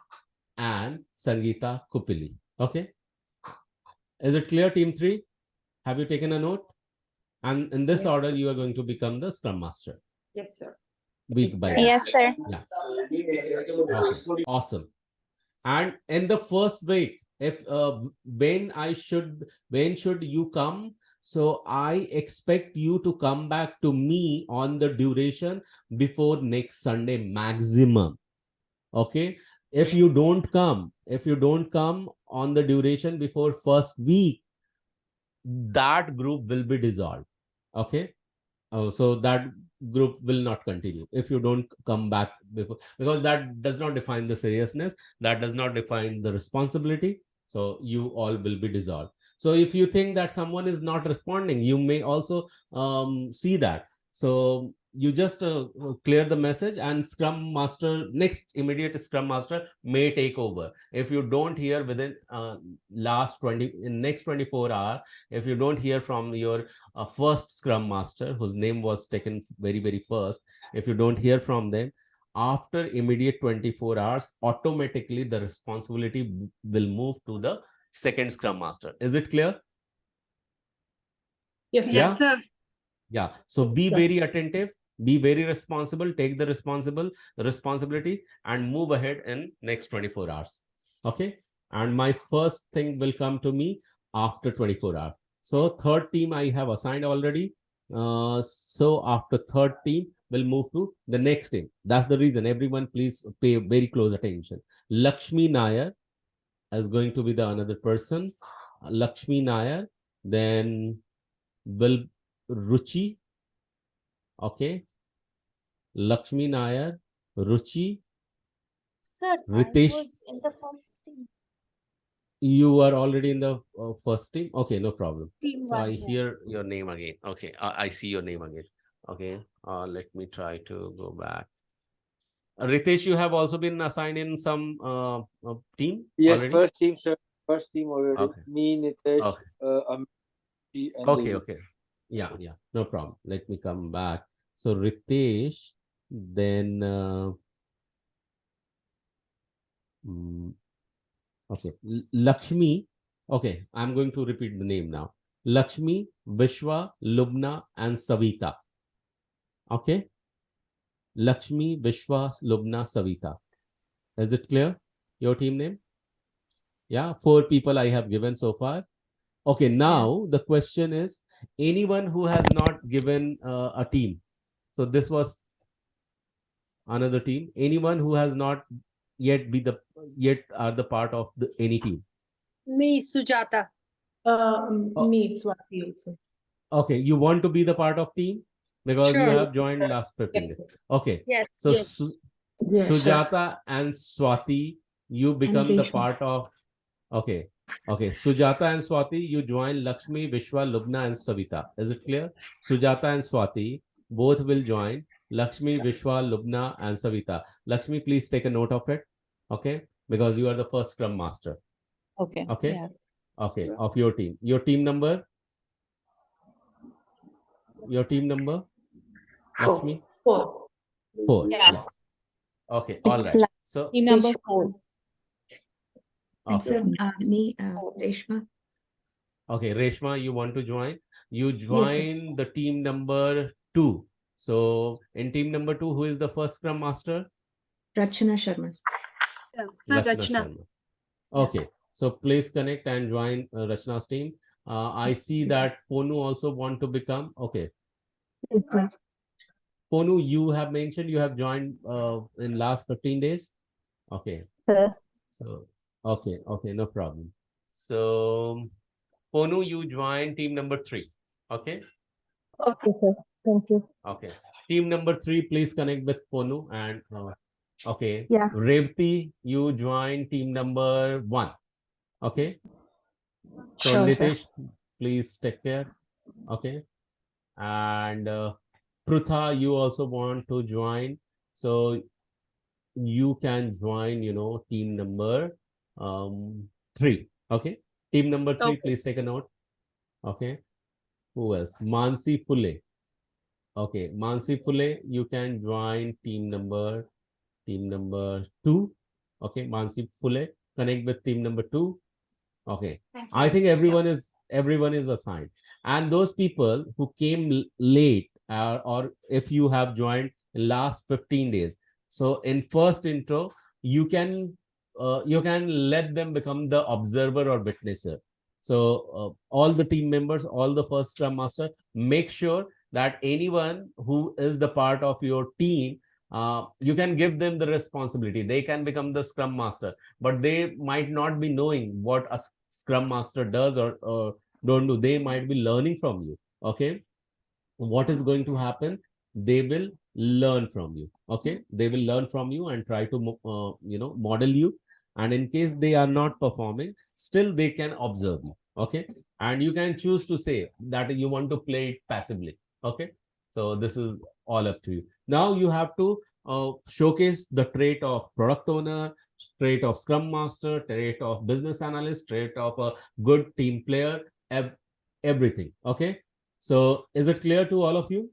and Sangeeta Kupili. Okay, is it clear, team 3? Have you taken a note? And in this Yes, order, sir. you are going to become the Scrum Master Yes, sir. week by week. Yes, sir. Yeah. Okay. Awesome. And in the first week, if when should you come? So I expect you to come back to me on the duration before next Sunday maximum. Okay. If you don't come on the duration before first week, that group will be dissolved. Okay. So that group will not continue if you don't come back before, because that does not define the seriousness, that does not define the responsibility. So you all will be dissolved. So if you think that someone is not responding, you may also see that. So you just clear the message, and Scrum Master, next immediate Scrum Master may take over. If you don't hear within next 24 hours, if you don't hear from your first Scrum Master whose name was taken very first, if you don't hear from them after immediate 24 hours, automatically the responsibility will move to the second Scrum Master. Is it clear? Yes, sir. Yeah. Yes, sir. Yeah. So be very attentive, be very responsible, take the responsibility, and move ahead in next 24 hours. Okay. And my first thing will come to me after 24 hours. So third team I have assigned already. So after third team, we'll move to the next team. That's the reason. Everyone, please pay very close attention. Lakshmi Nair is going to be the another person. Lakshmi Nair, then will Ruchi. Okay. Lakshmi Nair, Ruchi, Sir, I Ritesh. was in the first team. You are already in the first team. Okay, no problem. Team So I 1, yeah. hear your name again. Okay, I see your name again. Okay, let me try to go back. Ritesh, you have also been assigned in some team Yes, already? first team, sir. First team already. Okay. Me, Nitesh, Okay. Amity, and Okay, Devi. okay. Yeah, no problem. Let me come back. So Ritesh, then okay, Lakshmi, Okay, I'm going to repeat the name now. Lakshmi, Vishwa, Lubna, and Savita. Okay. Lakshmi, Vishwa, Lubna, Savita. Is it clear? Your team name? Yeah, 4 people I have given so far. Okay, now the question is anyone who has not given a team. So this was another team. Anyone who has not yet are the part of the any team. Me, Sujata. Me, Swati also. Okay, you want to be the part of team because you Sure. have joined last 15 days. Okay. Yes, So yes. Sujata and Swati, you become the Reshma. part of. Okay. Okay. Sujata and Swati, you join Lakshmi, Vishwa, Lubna, and Savita. Is it clear? Sujata and Swati both will join Lakshmi, Vishwa, Lubna, and Savita. Lakshmi, please take a note of it. Okay. Because you are the first Scrum Master. Okay. Okay. Yeah. Okay. Of your team. Your team number? Your team number? Lakshmi? 4. 4. Yeah. Yes. Okay. All It's right. like So, team number Reshma. 4. And okay. so me, Reshma. Okay. Reshma, you want to join? You Yes, sir. join the team number 2. So, in team number 2, who is the first Scrum Master? Rachana Sharma. Sir, Rachna Rachna. Sharma. Okay. So, please connect and join Rachna's team. I see that Ponu also want to become. Okay. Ponu, you have mentioned you have joined in last 15 days. Okay. So, okay, no problem. So, Ponu, you join team number 3. Okay. Okay, sir. Thank you. Okay. Team number 3, please connect with Ponu and okay. Yeah. Revati, you join team number 1. Okay. So Sure, sir. Nitesh, please take care. Okay. And Prutha, you also want to join. So you can join, team number 3. Okay. Team number 3, Okay. please take a note. Okay. Who else? Mansi Pule. Okay. Mansi Pule, you can join team number 2. Okay. Mansi Pule, connect with team number 2. Okay. Thank I you. think everyone is assigned. And those people who came late or if you have joined in last 15 days. So in first intro, you can let them become the observer or witnesser. So all the team members, all the first Scrum Master, make sure that anyone who is the part of your team, you can give them the responsibility. They can become the Scrum Master, but they might not be knowing what a Scrum Master does or don't do. They might be learning from you. Okay. What is going to happen? They will learn from you. Okay. They will learn from you and try to, model you. And in case they are not performing, still they can observe you. Okay. And you can choose to say that you want to play it passively. Okay. So this is all up to you. Now you have to showcase the trait of product owner, trait of Scrum Master, trait of business analyst, trait of a good team player, everything. Okay. So is it clear to all of you?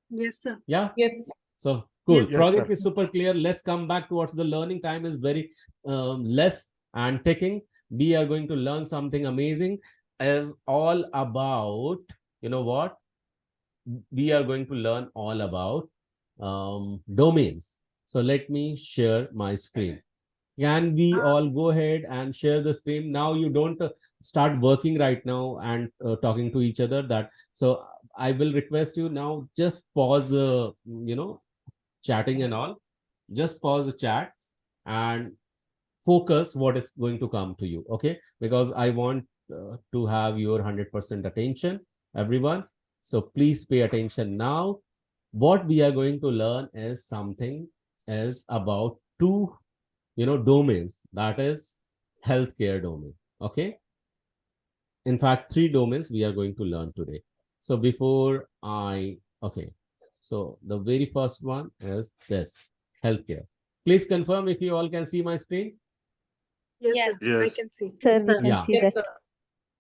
Yes, sir. Yeah. Yes. So cool. Yes, sir. Project sir. is super clear. Let's come back towards the learning. Time is very less and taking. We are going to learn something amazing. Is all about, you know what? We are going to learn all about domains. So let me share my screen. Can we all go ahead and share the screen? Now you don't start working right now and talking to each other. So I will request you now just pause, chatting and all. Just pause the chat and focus what is going to come to you. Okay, because I want to have your 100% attention, everyone. So please pay attention now. What we are going to learn is something is about two domains, that is healthcare domain. Okay, in fact 3 domains we are going to learn today. So so the very first one is this healthcare. Please confirm if you all can see my screen. Yes, Yes. sir. I Yes. can see. Sir, we can Yeah. see Yes, that. sir.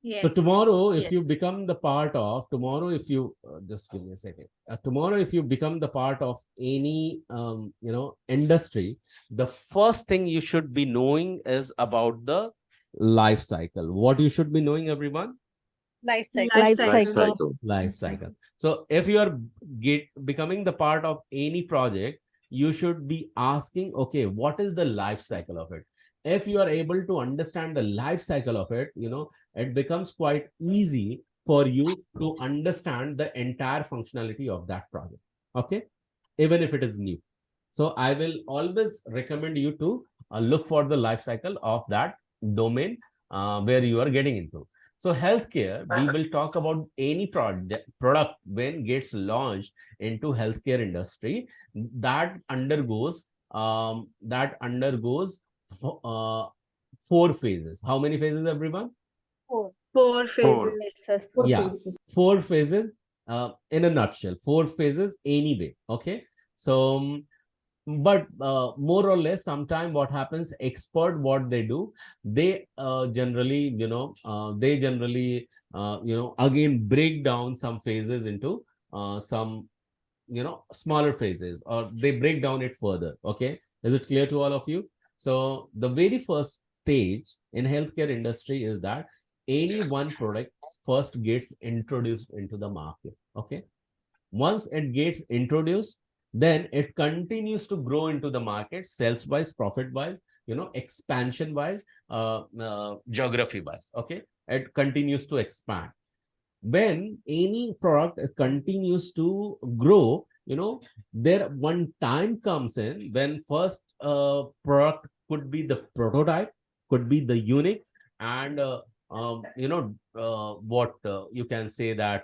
So Yes. tomorrow, if you Yes. become the part of, tomorrow, if you, just give me a second. Tomorrow, if you become the part of any, industry, the first thing you should be knowing is about the life cycle. What you should be knowing, everyone? Life cycle. Life Life cycle. cycle. Life cycle. So if you are becoming the part of any project, you should be asking, okay, what is the life cycle of it? If you are able to understand the life cycle of it, it becomes quite easy for you to understand the entire functionality of that project. Okay, even if it is new. So I will always recommend you to look for the life cycle of that domain where you are getting into. So healthcare, we will talk about any product when gets launched into healthcare industry that undergoes uh, 4 phases. How many phases, everyone? Four. Four Four. phases. Four Yeah, phases. 4 phases in a nutshell. 4 phases anyway. Okay, so but more or less sometime what happens, expert, what they do, they generally again break down some phases into some smaller phases, or they break down it further. Okay, is it clear to all of you? So the very first stage in healthcare industry is that any one product first gets introduced into the market. Okay, once it gets introduced, then it continues to grow into the market, sales wise, profit wise, expansion wise, geography wise. Okay, it continues to expand. When any product continues to grow, there one time comes in when first product could be the prototype, could be the unique, and what you can say that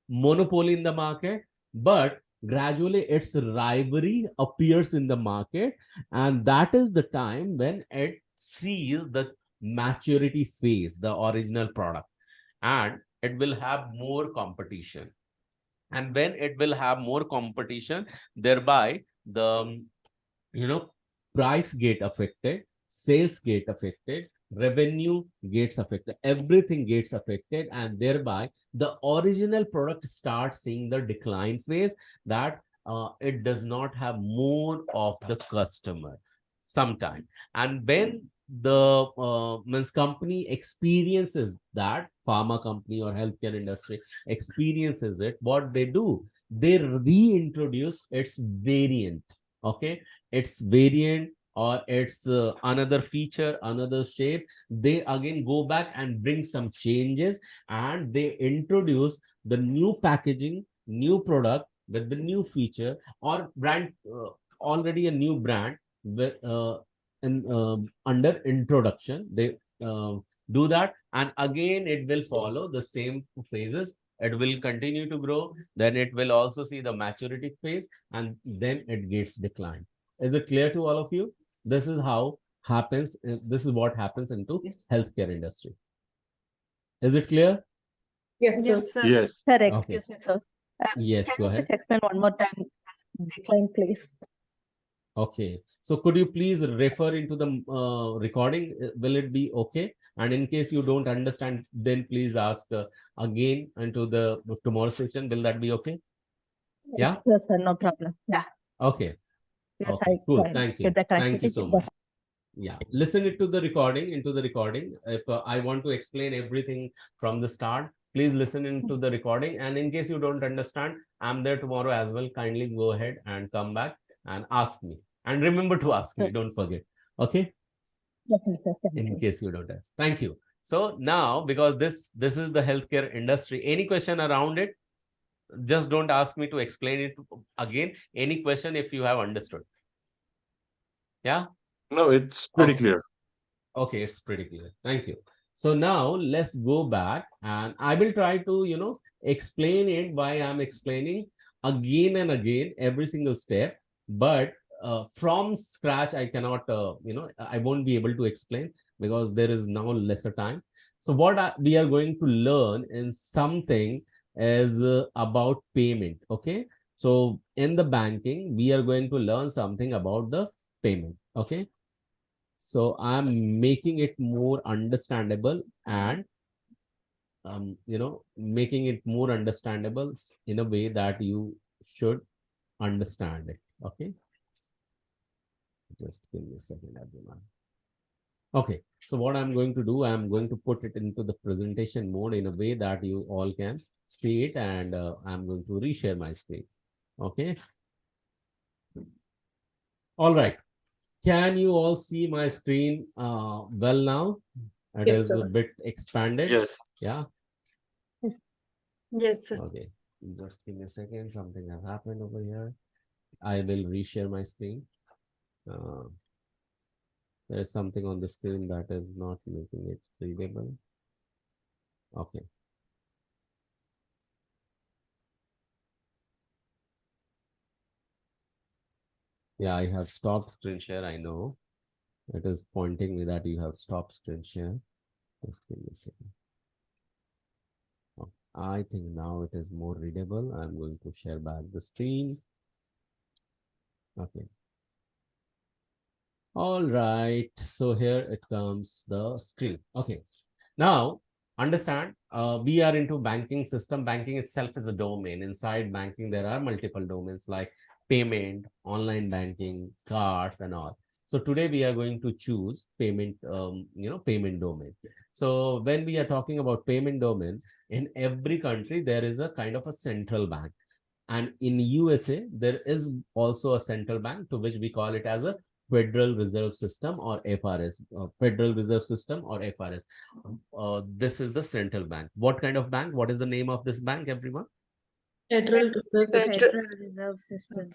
monopoly in the market, but gradually its rivalry appears in the market, and that is the time when it sees the maturity phase, the original product, and it will have more competition. And when it will have more competition, thereby the you know price get affected, sales get affected, revenue gets affected, everything gets affected, and thereby the original product starts seeing the decline phase, that it does not have more of the customer sometime. And when the means company experiences that, pharma company or healthcare industry experiences it, what they do, they reintroduce its variant. Okay, its variant, or its another feature, another shape, they again go back and bring some changes, and they introduce the new packaging, new product with the new feature, or brand, already a new brand with under introduction. They do that, and again it will follow the same phases. It will continue to grow, then it will also see the maturity phase, and then it gets declined. Is it clear to all of you? This is how happens. This is what happens into healthcare industry. Is it clear? Yes, sir. Yes, sir. Yes. Sir, Okay. excuse me, sir. Yes, Can go you ahead. please explain one more time? Decline, please. Okay. So could you please refer into the recording? Will it be okay? And in case you don't understand, then please ask again into the tomorrow session. Will that be okay? Yeah? Yes, sir, no problem. Yeah. Okay. Yes, Okay, cool. I Thank you. get the Thank you connectivity. so much. Yeah, listen it to the recording, into the recording. If I want to explain everything from the start, please listen into the recording. And in case you don't understand, I'm there tomorrow as well. Kindly go ahead and come back and ask me. And remember to ask me, don't forget. Okay? Definitely, sir. Thank In you. case you don't ask. Thank you. So now, because this is the healthcare industry, any question around it? Just don't ask me to explain it again. Any question if you have understood? Yeah? No, it's pretty Okay. clear. Okay, it's pretty clear. Thank you. So now let's go back, and I will try to, explain it why I'm explaining again and again every single step. But from scratch, I cannot, I won't be able to explain because there is now lesser time. So what we are going to learn in something is about payment. Okay. So in the banking, we are going to learn something about the payment. Okay. So I'm making it more understandable, and making it more understandable in a way that you should understand it. Okay, just give me a second, everyone. Okay. So what I'm going to do, I'm going to put it into the presentation mode in a way that you all can see it, and I'm going to reshare my screen. Okay. All right. Can you all see my screen well now? It Yes, is a sir. bit expanded. Yes. Yeah. Yes, sir. Okay. Just give me a second. Something has happened over here. I will reshare my screen. There is something on the screen that is not making it readable. Okay. Yeah, I have stopped screen share. I know it is pointing me that you have stopped screen share. Just give me a second. Oh, I think now it is more readable. I'm going to share back the screen. Okay. All right. So here it comes the screen. Okay. Now understand, we are into banking system. Banking itself is a domain. Inside banking, there are multiple domains like payment, online banking, cards, and all. So today we are going to choose payment, payment domain. So when we are talking about payment domain, in every country, there is a kind of a central bank. And in USA, there is also a central bank to which we call it as a Federal Reserve System or FRS, Federal Reserve System or FRS. This is the central bank. What kind of bank? What is the name of this bank, everyone? Federal Reserve System. Federal Reserve System.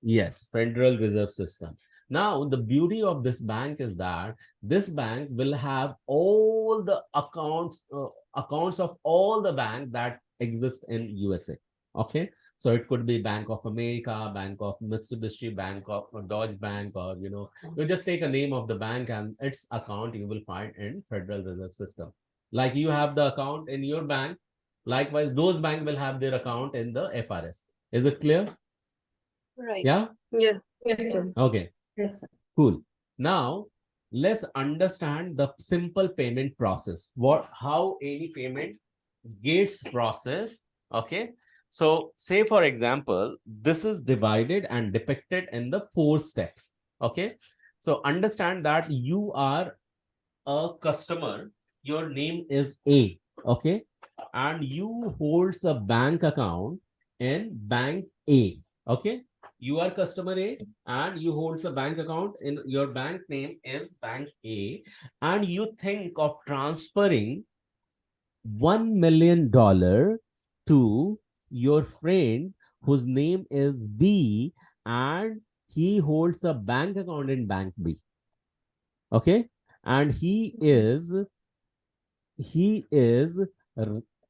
Yes, Federal Reserve System. Now, the beauty of this bank is that this bank will have all the accounts of all the banks that exist in USA. Okay, so it could be Bank of America, Bank of Mitsubishi, Bank of Dodge Bank, or you just take a name of the bank and its account you will find in Federal Reserve System. Like you have the account in your bank, likewise those banks will have their account in the FRS. Is it clear? Right. Yeah? Yeah. Yes, sir. Okay, Yes, sir. cool. Now, let's understand the simple payment process. How any payment gets processed. Okay. So, say for example, this is divided and depicted in the 4 steps. Okay. So, understand that you are a customer. Your name is A. Okay. And you holds a bank account in bank A. Okay. You are customer A and you holds a bank account in your bank name is bank A, and you think of transferring $1 million to your friend whose name is B, and he holds a bank account in bank B. Okay. And he is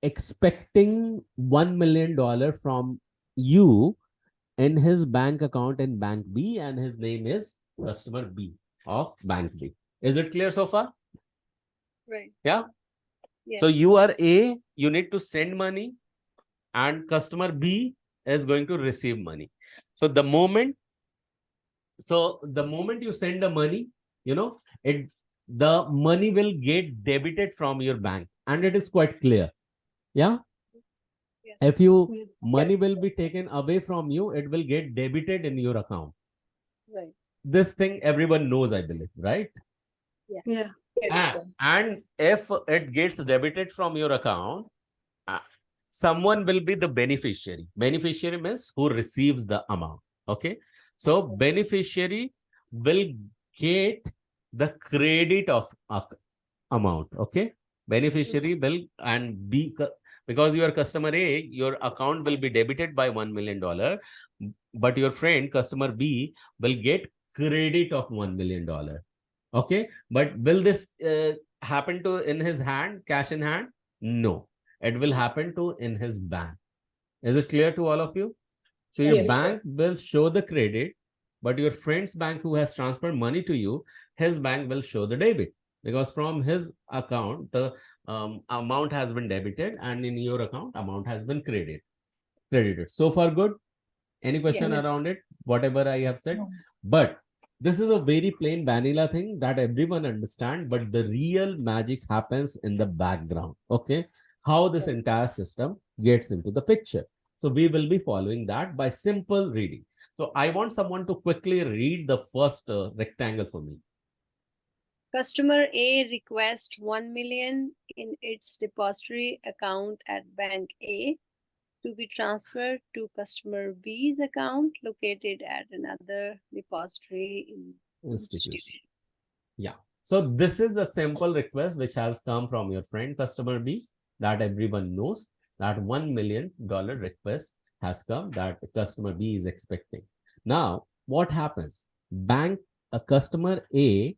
expecting $1 million from you in his bank account in bank B, and his name is customer B of bank B. Is it clear so far? Right. Yeah. Yes. So you are A, you need to send money, and customer B is going to receive money. So the moment you send the money, the money will get debited from your bank, and it is quite clear. Yeah. Yes. If you money will be taken away from you, it will get debited in your account. Right. This thing everyone knows, I believe, right? Yeah. Yeah. Yes, sir. And if it gets debited from your account, someone will be the beneficiary. Beneficiary means who receives the amount. Okay. So beneficiary will get the credit of amount. Okay. Beneficiary will and be because you are customer A, your account will be debited by $1 million, but your friend customer B will get credit of $1 million. Okay. But will this happen to in his hand, cash in hand? No, it will happen to in his bank. Is it clear to all of you? So your Yes, sir. bank will show the credit, but your friend's bank who has transferred money to you, his bank will show the debit, because from his account the amount has been debited, and in your account amount has been credited. So far good? Any question Yes. around it? Whatever I have said. No. But this is a very plain vanilla thing that everyone understand, but the real magic happens in the background. Okay. How this entire system gets into the picture. So we will be following that by simple reading. So I want someone to quickly read the first rectangle for me. Customer A requests 1 million in its depository account at Bank A to be transferred to customer B's account located at another depository in institution. Yeah. So this is a simple request which has come from your friend customer B, that everyone knows that $1 million request has come that customer B is expecting. Now, what happens? A customer A,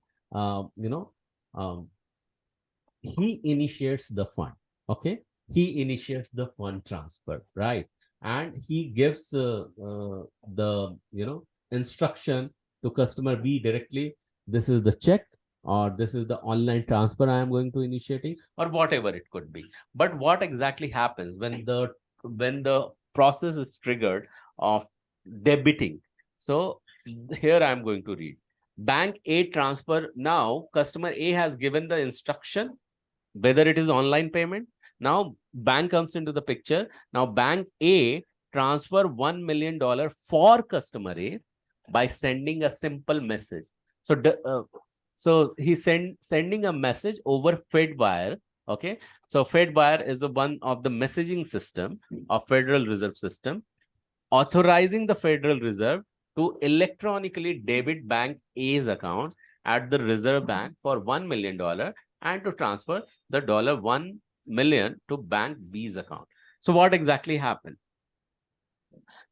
he initiates the fund. Okay, he initiates the fund transfer, right? And he gives the instruction to customer B directly. This is the check, or this is the online transfer I am going to initiating, or whatever it could be. But what exactly happens when the process is triggered of debiting? So here I am going to read. Bank A transfer. Now customer A has given the instruction whether it is online payment. Now bank comes into the picture. Now bank A transfer $1 million for customer A by sending a simple message. So he's sending a message over Fedwire. Okay, so Fedwire is one of the messaging system of Federal Reserve System, authorizing the Federal Reserve to electronically debit Bank A's account at the Reserve Bank for $1 million and to transfer the $1 million to Bank B's account. So what exactly happened?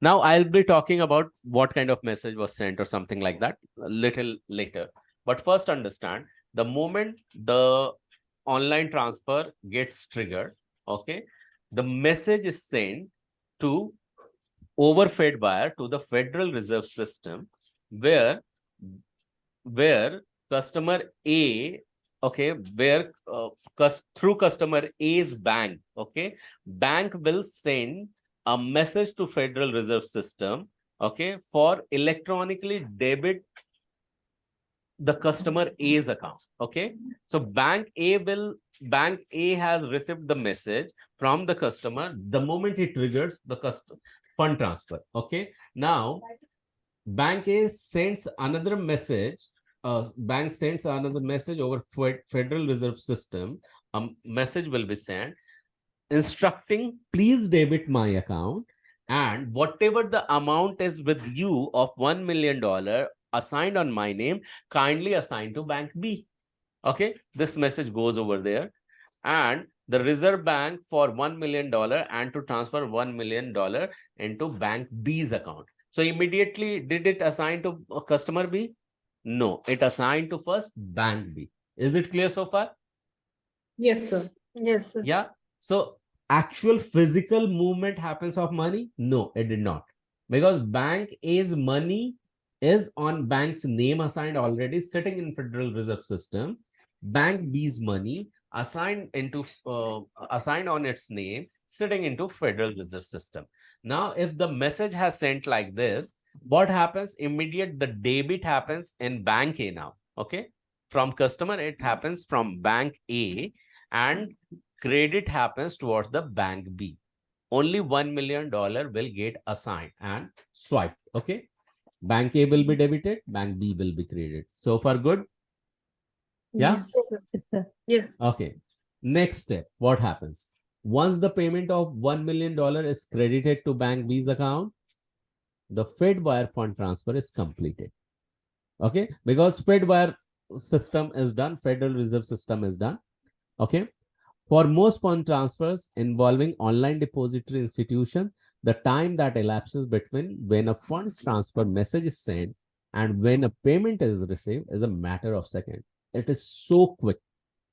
Now I'll be talking about what kind of message was sent or something like that a little later. But first understand, the moment the online transfer gets triggered, okay, the message is sent to over Fedwire to the Federal Reserve System, where customer A, okay, through customer A's bank, okay, bank will send a message to Federal Reserve System, okay, for electronically debit the customer A's account. Okay, so bank A has received the message from the customer the moment it triggers the fund transfer. Okay, now bank A sends another message. Bank sends another message over Federal Reserve System. A message will be sent instructing, please debit my account, and whatever the amount is with you of $1 million assigned on my name, kindly assign to Bank B. Okay, this message goes over there, and the Reserve Bank for $1 million and to transfer $1 million into Bank B's account. So immediately, did it assign to customer B? No, it assigned to first Bank B. Is it clear so far? Yes, sir. Yes, sir. Yeah. So actual physical movement happens of money? No, it did not. Because Bank A's money is on bank's name assigned already sitting in Federal Reserve System. Bank B's money assigned on its name sitting into Federal Reserve System. Now, if the message has sent like this, what happens? Immediate the debit happens in Bank A now. Okay, from customer it happens from Bank A, and credit happens towards the Bank B. Only $1 million will get assigned and swiped. Okay, Bank A will be debited, Bank B will be credited. So far, good? Yeah? Yes, sir. Yes. Okay. Next step, what happens? Once the payment of $1 million is credited to Bank B's account, the Fedwire fund transfer is completed. Okay, because Fedwire system is done, Federal Reserve System is done. Okay. For most fund transfers involving online depository institution, the time that elapses between when a funds transfer message is sent and when a payment is received is a matter of seconds. It is so quick.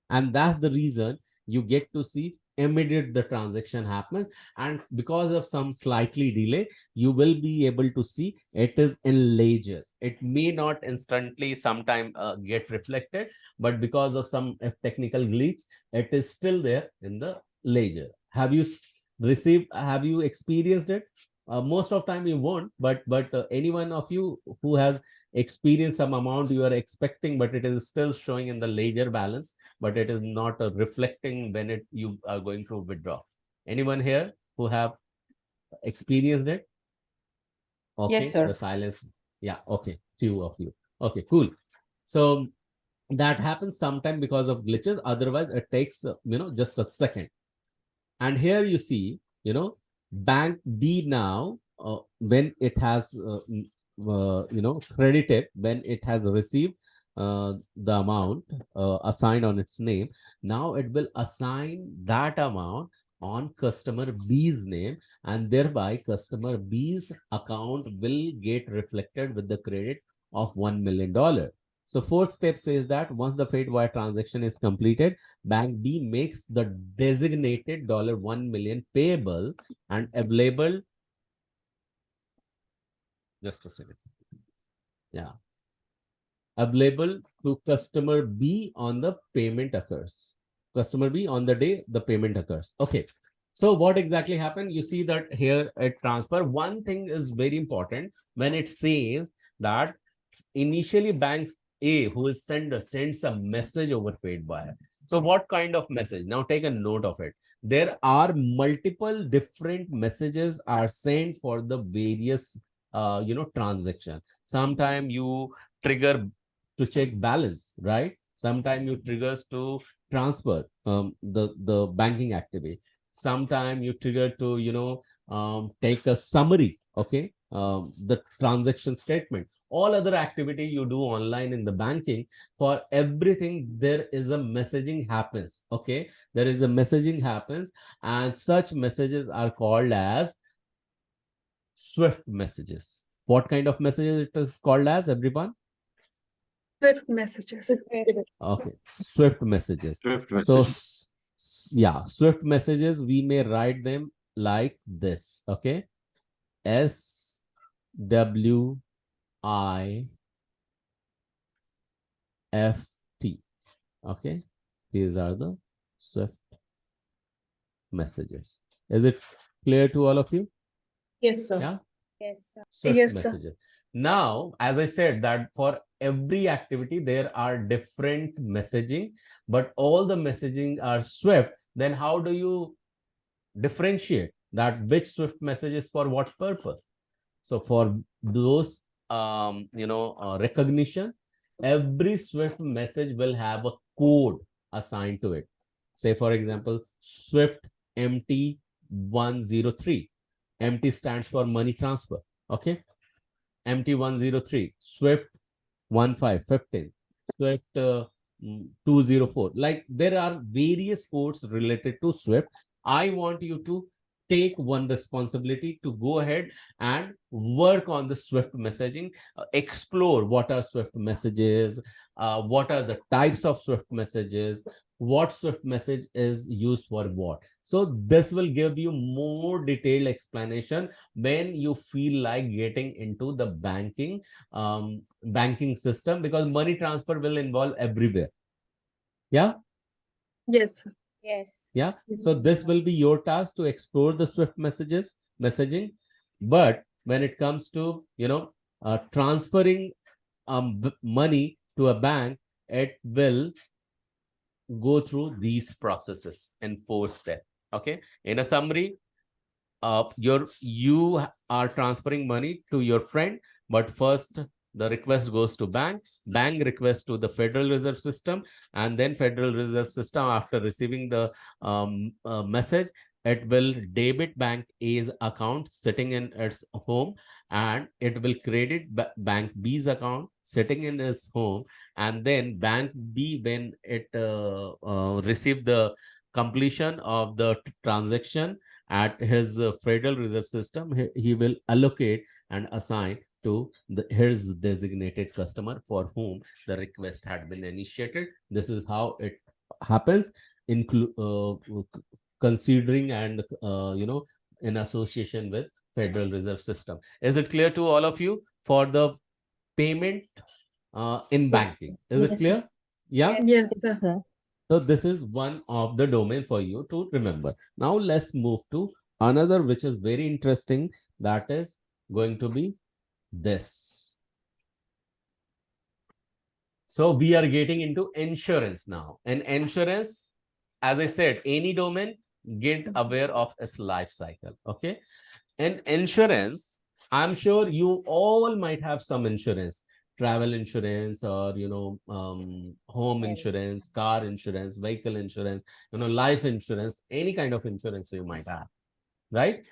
And that's the reason you get to see immediate the transaction happens. And because of some slightly delay, you will be able to see it is in ledger. It may not instantly sometime get reflected, but because of some technical glitch, it is still there in the ledger. Have you experienced it? Most of time you won't, but any one of you who has experienced some amount you are expecting, but it is still showing in the ledger balance, but it is not reflecting when you are going to withdraw. Anyone here who have experienced it? Okay, Yes, sir. the silence. Yeah, okay, few of you. Okay, cool. So That happens sometime because of glitches. Otherwise, it takes, just a second. And here you see, bank B now, when it has, credited, when it has received the amount assigned on its name, now it will assign that amount on customer B's name, and thereby customer B's account will get reflected with the credit of $1 million. So fourth step says that once the paid wire transaction is completed, Bank B makes the designated $1 million payable and available. Just a second. Yeah. Available to customer B on the payment occurs. Customer B on the day the payment occurs. Okay. So what exactly happened? You see that here at transfer, one thing is very important when it says that initially banks A, who is sender, sends a message over paid wire. So what kind of message? Now take a note of it. There are multiple different messages are sent for the various transaction. Sometimes you trigger to check balance, right? Sometimes you triggers to transfer the banking activity. Sometimes you trigger to take a summary, okay, the transaction statement. All other activity you do online in the banking, for everything there is a messaging happens, okay? There is a messaging happens, and such messages are called as Swift messages. What kind of messages it is called as, everyone? Swift messages. Okay, Swift messages. Swift So, messages. yeah, Swift messages, we may write them like this, okay? S W I F T. Okay, these are the Swift messages. Is it clear to all of you? Yes, sir. Yeah. Yes, sir. Swift Yes, sir. messages. Now, as I said, that for every activity there are different messaging, but all the messaging are Swift. Then how do you differentiate that which Swift message is for what purpose? So for those recognition, every Swift message will have a code assigned to it. Say for example, Swift MT103. MT stands for money transfer. Okay. MT103, Swift 1515, Swift 204. Like there are various codes related to Swift. I want you to take one responsibility to go ahead and work on the Swift messaging, explore what are Swift messages, what are the types of Swift messages, what Swift message is used for what. So this will give you more detailed explanation when you feel like getting into the banking system, because money transfer will involve everywhere. Yeah. Yes. Yes. Yeah. So this will be your task to explore the Swift messaging. But when it comes to, transferring money to a bank, it will go through these processes in 4 steps. Okay. In a summary, you are transferring money to your friend, but first the request goes to bank request to the Federal Reserve System, and then Federal Reserve System, after receiving the message, it will debit bank A's account sitting in its home, and it will credit bank B's account sitting in its home. And then bank B, when it receive the completion of the transaction at his Federal Reserve System, he will allocate and assign to his designated customer for whom the request had been initiated. This is how it happens, considering and in association with Federal Reserve System. Is it clear to all of you for the payment in banking? Is it Yes, clear? Yeah. Yes, sir. So this is one of the domain for you to remember. Now let's move to another, which is very interesting. That is going to be this. So we are getting into insurance now. And insurance, as I said, any domain, get aware of its life cycle. Okay. And insurance, I'm sure you all might have some insurance. travel insurance, or home insurance, car insurance, vehicle insurance, life insurance, any kind of insurance you might have, right?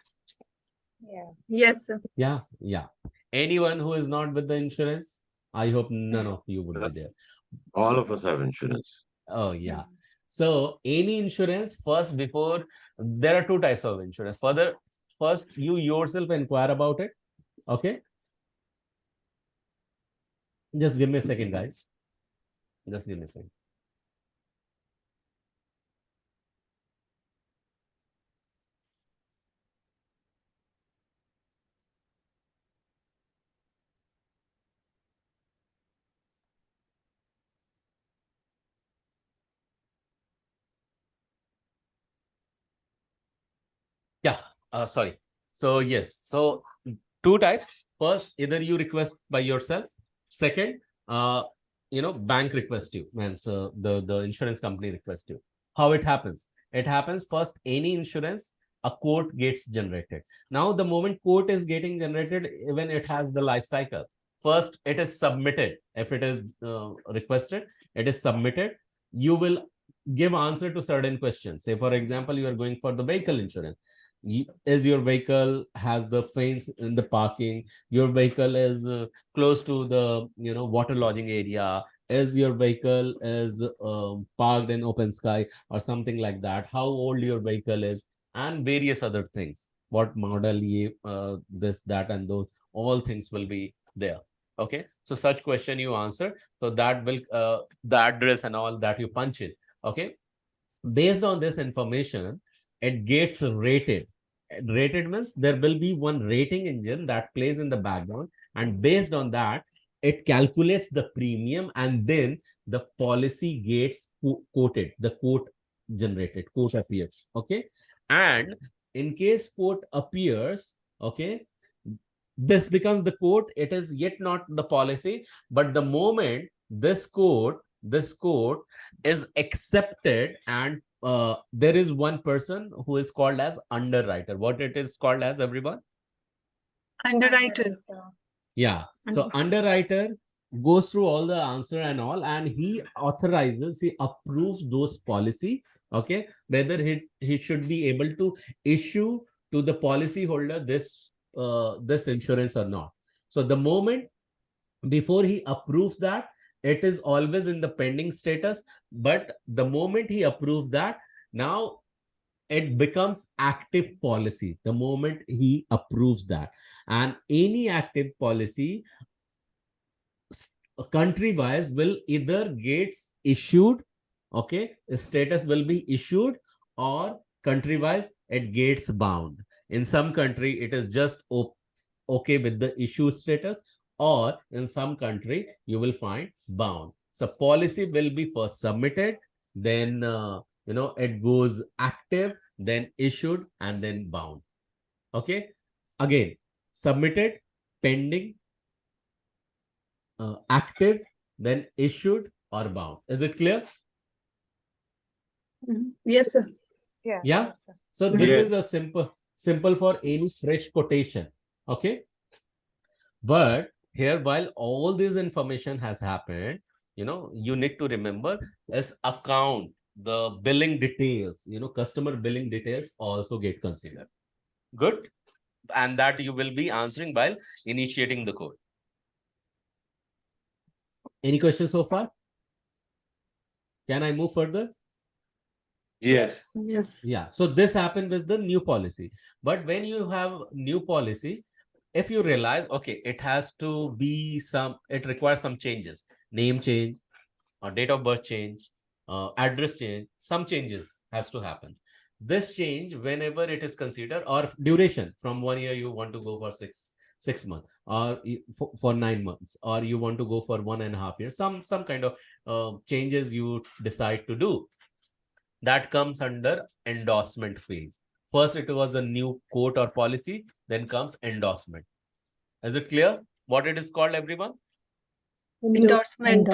Yeah. Yes, sir. Yeah. Anyone who is not with the insurance, I hope none of you would be there. All of us have insurance. Oh, yeah. So any insurance, first, before, there are two types of insurance. First, you yourself inquire about it. Okay. Just give me a second, guys. Just give me a second. Yeah, sorry. So yes, so two types. First, either you request by yourself. Second, bank request you. Means the insurance company request you. How it happens? It happens first. Any insurance, a quote gets generated. Now, the moment quote is getting generated, even it has the life cycle. First, it is submitted. If it is requested, it is submitted. You will give answer to certain questions. Say, for example, you are going for the vehicle insurance. Is your vehicle has the fence in the parking? Your vehicle is close to the water lodging area? Is your vehicle is parked in open sky or something like that? How old your vehicle is, and various other things. What model this, that, and those all things will be there. Okay, so such question you answer, so that will the address and all that you punch in. Okay, based on this information, it gets rated. Rated means there will be one rating engine that plays in the background, and based on that, it calculates the premium, and then the policy gets quoted. The quote generated, quote appears. Okay, and in case quote appears, okay, this becomes the quote. It is yet not the policy, but the moment this quote is accepted, and there is one person who is called as underwriter. What it is called as, everyone? Underwriter. Yeah. So underwriter goes through all the answer and all, and he authorizes, he approves those policy. Okay, whether he should be able to issue to the policy holder this insurance or not. So the moment before he approves that, it is always in the pending status. But the moment he approves that, now it becomes active policy the moment he approves that. And any active policy, country wise, will either gets issued, okay, status will be issued, or country wise it gets bound. In some country it is just okay with the issue status, or in some country you will find bound. So policy will be first submitted, then it goes active, then issued, and then bound. Okay, again, submitted, pending, active, then issued, or bound. Is it clear? Yes, sir. Yeah. Yeah. Yes, sir. So this Yes. is a simple for any fresh quotation. Okay. But here, while all this information has happened, you need to remember as account, the billing details, customer billing details also get considered. Good. And that you will be answering while initiating the code. Any questions so far? Can I move further? Yes. Yes. Yeah. So this happened with the new policy. But when you have new policy, if you realize, okay, it has to be it requires some changes, name change, or date of birth change, address change, some changes has to happen. This change, whenever it is considered, or duration from 1 year, you want to go for six months, or for 9 months, or you want to go for 1.5 years, some kind of changes you decide to do, that comes under endorsement phase. First, it was a new quote or policy, then comes endorsement. Is it clear what it is called, everyone? Endorsement.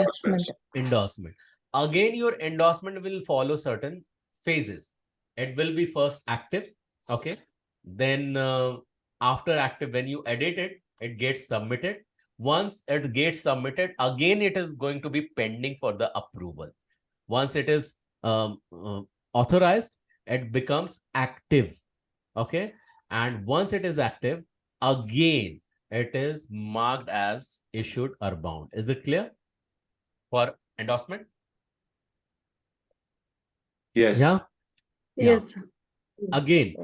Endorsement. Again, your endorsement will follow certain phases. It will be first active. Okay. Then after active, when you edit it, it gets submitted. Once it gets submitted, again it is going to be pending for the approval. Once it is authorized, it becomes active. Okay. And once it is active, again it is marked as issued or bound. Is it clear for endorsement? Yes. Yeah. Yes. Again,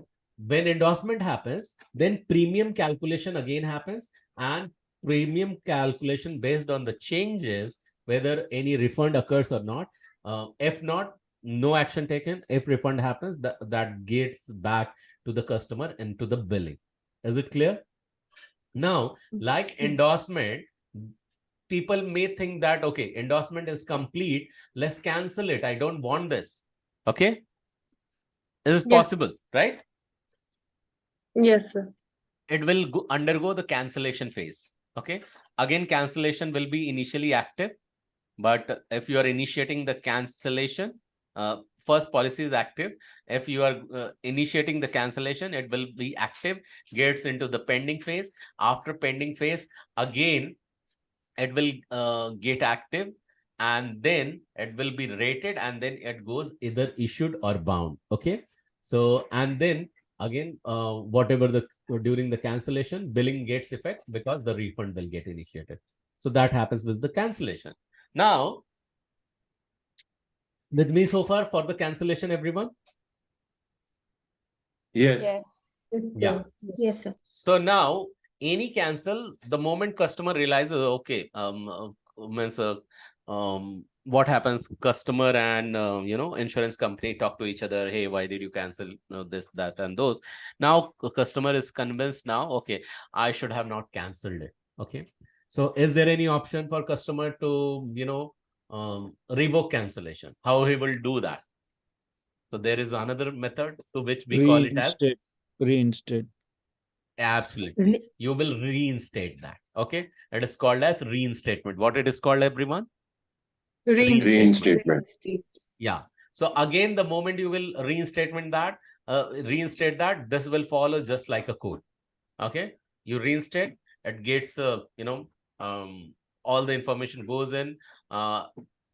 when endorsement happens, then premium calculation again happens, and premium calculation based on the changes, whether any refund occurs or not. If not, no action taken. If refund happens, that gets back to the customer and to the billing. Is it clear? Now, like endorsement, people may think that, okay, endorsement is complete, let's cancel it. I don't want this. Okay. Is it possible, right? Yes, sir. It will undergo the cancellation phase. Okay. Again, cancellation will be initially active, but if you are initiating the cancellation, first policy is active. If you are initiating the cancellation, it will be active, gets into the pending phase. After pending phase, again, it will get active, and then it will be rated, and then it goes either issued or bound. Okay. So, and then again, whatever the during the cancellation, billing gets effect because the refund will get initiated. So that happens with the cancellation. Now, with me so far for the cancellation, everyone? Yes. Yeah. Yes, sir. So now, any cancel, the moment customer realizes, okay, means what happens, customer and insurance company talk to each other, hey, why did you cancel this, that, and those? Now customer is convinced, now, okay, I should have not canceled it. Okay. So is there any option for customer to revoke cancellation? How he will do that? So there is another method to which we call it as Reinstate. absolutely. You will reinstate that. Okay. It is called as reinstatement. What it is called, everyone? Reinstatement. Yeah. So again, the moment you will reinstate that, this will follow just like a code. Okay. You reinstate, it gets, all the information goes in.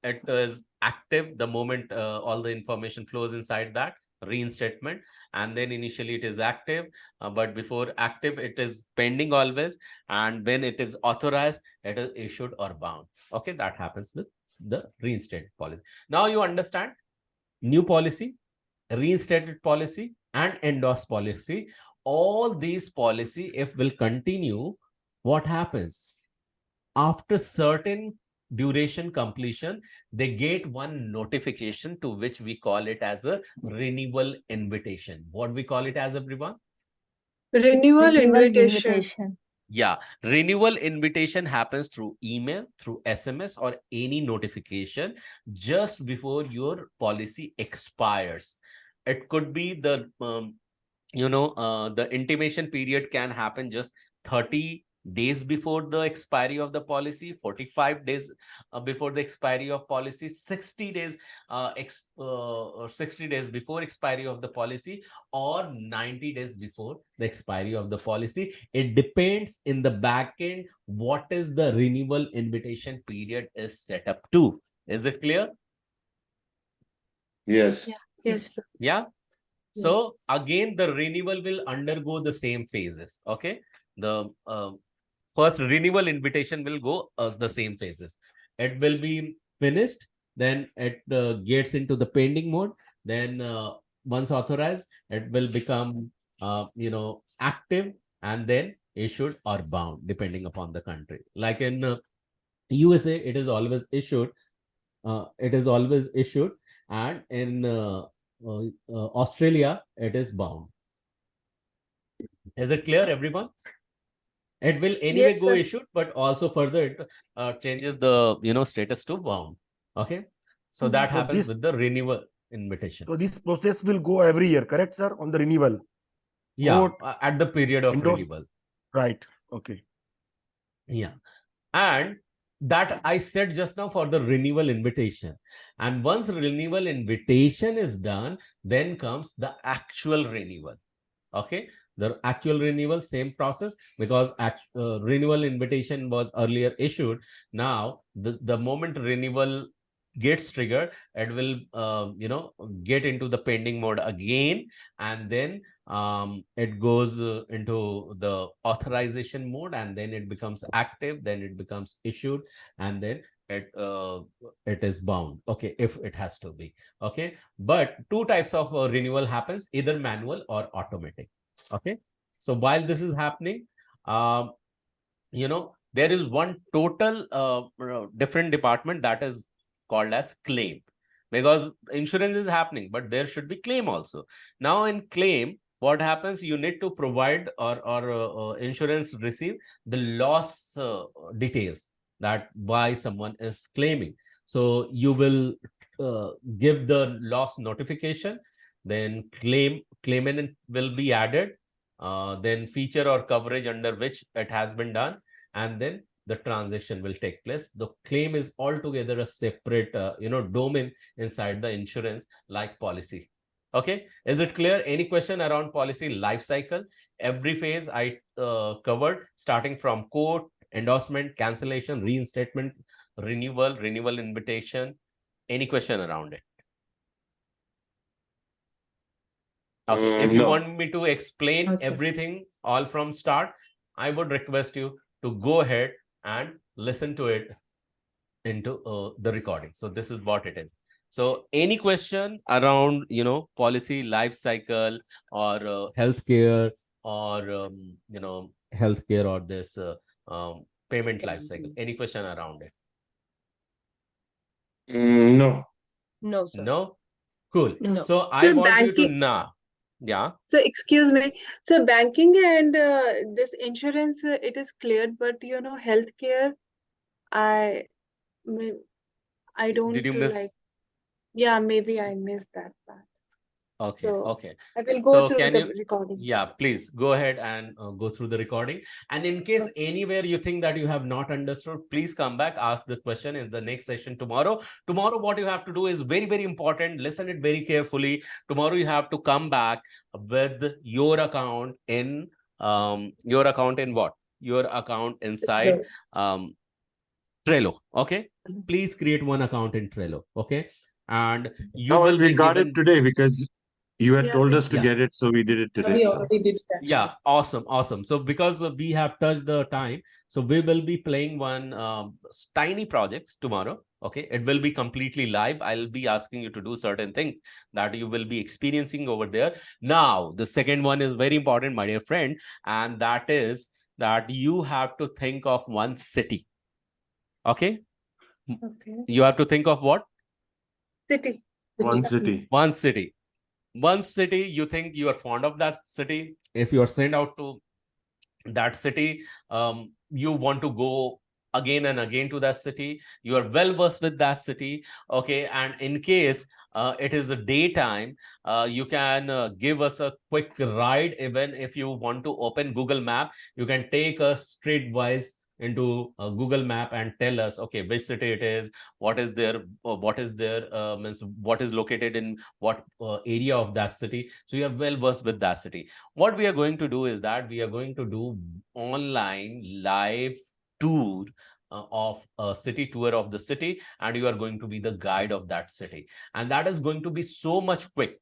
It is active the moment all the information flows inside that reinstatement, and then initially it is active, but before active it is pending always, and when it is authorized, it is issued or bound. Okay, that happens with the reinstated policy. Now you understand new policy, reinstated policy, and endorsed policy. All these policy, if will continue, what happens? After certain duration completion, they get one notification to which we call it as a renewal invitation. What we call it as, everyone? Renewal invitation. Yeah, renewal invitation happens through email, through SMS, or any notification just before your policy expires. It could be the the intimation period can happen just 30 days before the expiry of the policy, 45 days before the expiry of policy, 60 days or 60 days before expiry of the policy, or 90 days before the expiry of the policy. It depends in the back end what is the renewal invitation period is set up to. Is it clear? Yes. Yes. Yeah. So again, the renewal will undergo the same phases. Okay. The first renewal invitation will go the same phases. It will be finished, then it gets into the pending mode. Then once authorized, it will become active, and then issued or bound depending upon the country. Like in USA, it is always issued. And in Australia, it is bound. Is it clear, everyone? It will anyway Yes, go sir. issued, but also further it changes the status to bound. Okay, so that happens with the renewal invitation. So this process will go every year, correct, sir? On the renewal. Yeah, at the period of renewal. Right. Okay. Yeah, and that I said just now for the renewal invitation. And once renewal invitation is done, then comes the actual renewal. Okay, The actual renewal, same process, because renewal invitation was earlier issued. Now, the moment renewal gets triggered, it will get into the pending mode again, and then it goes into the authorization mode, and then it becomes active, then it becomes issued, and then it is bound, okay, if it has to be, okay. But two types of renewal happens, either manual or automatic, okay. So while this is happening, there is one total different department that is called as claim, because insurance is happening, but there should be claim also. Now in claim, what happens, you need to provide or insurance receive the loss details, that why someone is claiming. So you will give the loss notification, then claimant will be added, then feature or coverage under which it has been done, and then the transaction will take place. The claim is altogether a separate domain inside the insurance like policy. Okay, is it clear? Any question around policy life cycle? Every phase I covered, starting from quote, endorsement, cancellation, reinstatement, renewal invitation. Any question around it? Okay, if you No. want me to explain everything all from start, I would request you to go ahead and listen to it into the recording. So this is what it is. So any question around, policy life cycle or healthcare or, healthcare or this payment life cycle? Any question around it? No. No, sir. No? Cool. No. So I So want you to banking. now. Yeah. So excuse me. So banking and this insurance, it is cleared, but healthcare, I may- I don't Did you like. miss? Yeah, maybe I missed that part. Okay, So okay. I will go So through can the you, recording. yeah, please go ahead and go through the recording. And in case anywhere you think that you have not understood, please come back, ask the question in the next session tomorrow. Tomorrow, what you have to do is very, very important. Listen it very carefully. Tomorrow, you have to come back with your account in what? Your account inside Trello. Okay. Please create one account in Trello. Okay. And you Oh, will we be got it given. today because you had Yeah, told us to Yeah. get it, so we did it Yeah, today. we So already did it actually. Yeah, awesome. So because we have touched the time, so we will be playing one tiny projects tomorrow. Okay, it will be completely live. I'll be asking you to do certain things that you will be experiencing over there. Now, the second one is very important, my dear friend, and that is that you have to think of one city. Okay, Okay. you have to think of what? City. one city. One city. One city, you think you are fond of that city. If you are sent out to that city, you want to go again and again to that city, you are well versed with that city, okay. And in case it is a daytime, you can give us a quick ride. Even if you want to open Google Map, you can take us streetwise into Google Map and tell us, okay, which city it is, what is there, means what is located in what area of that city. So you are well versed with that city. What we are going to do is that we are going to do online live tour of a city tour of the city, and you are going to be the guide of that city, and that is going to be so much quick.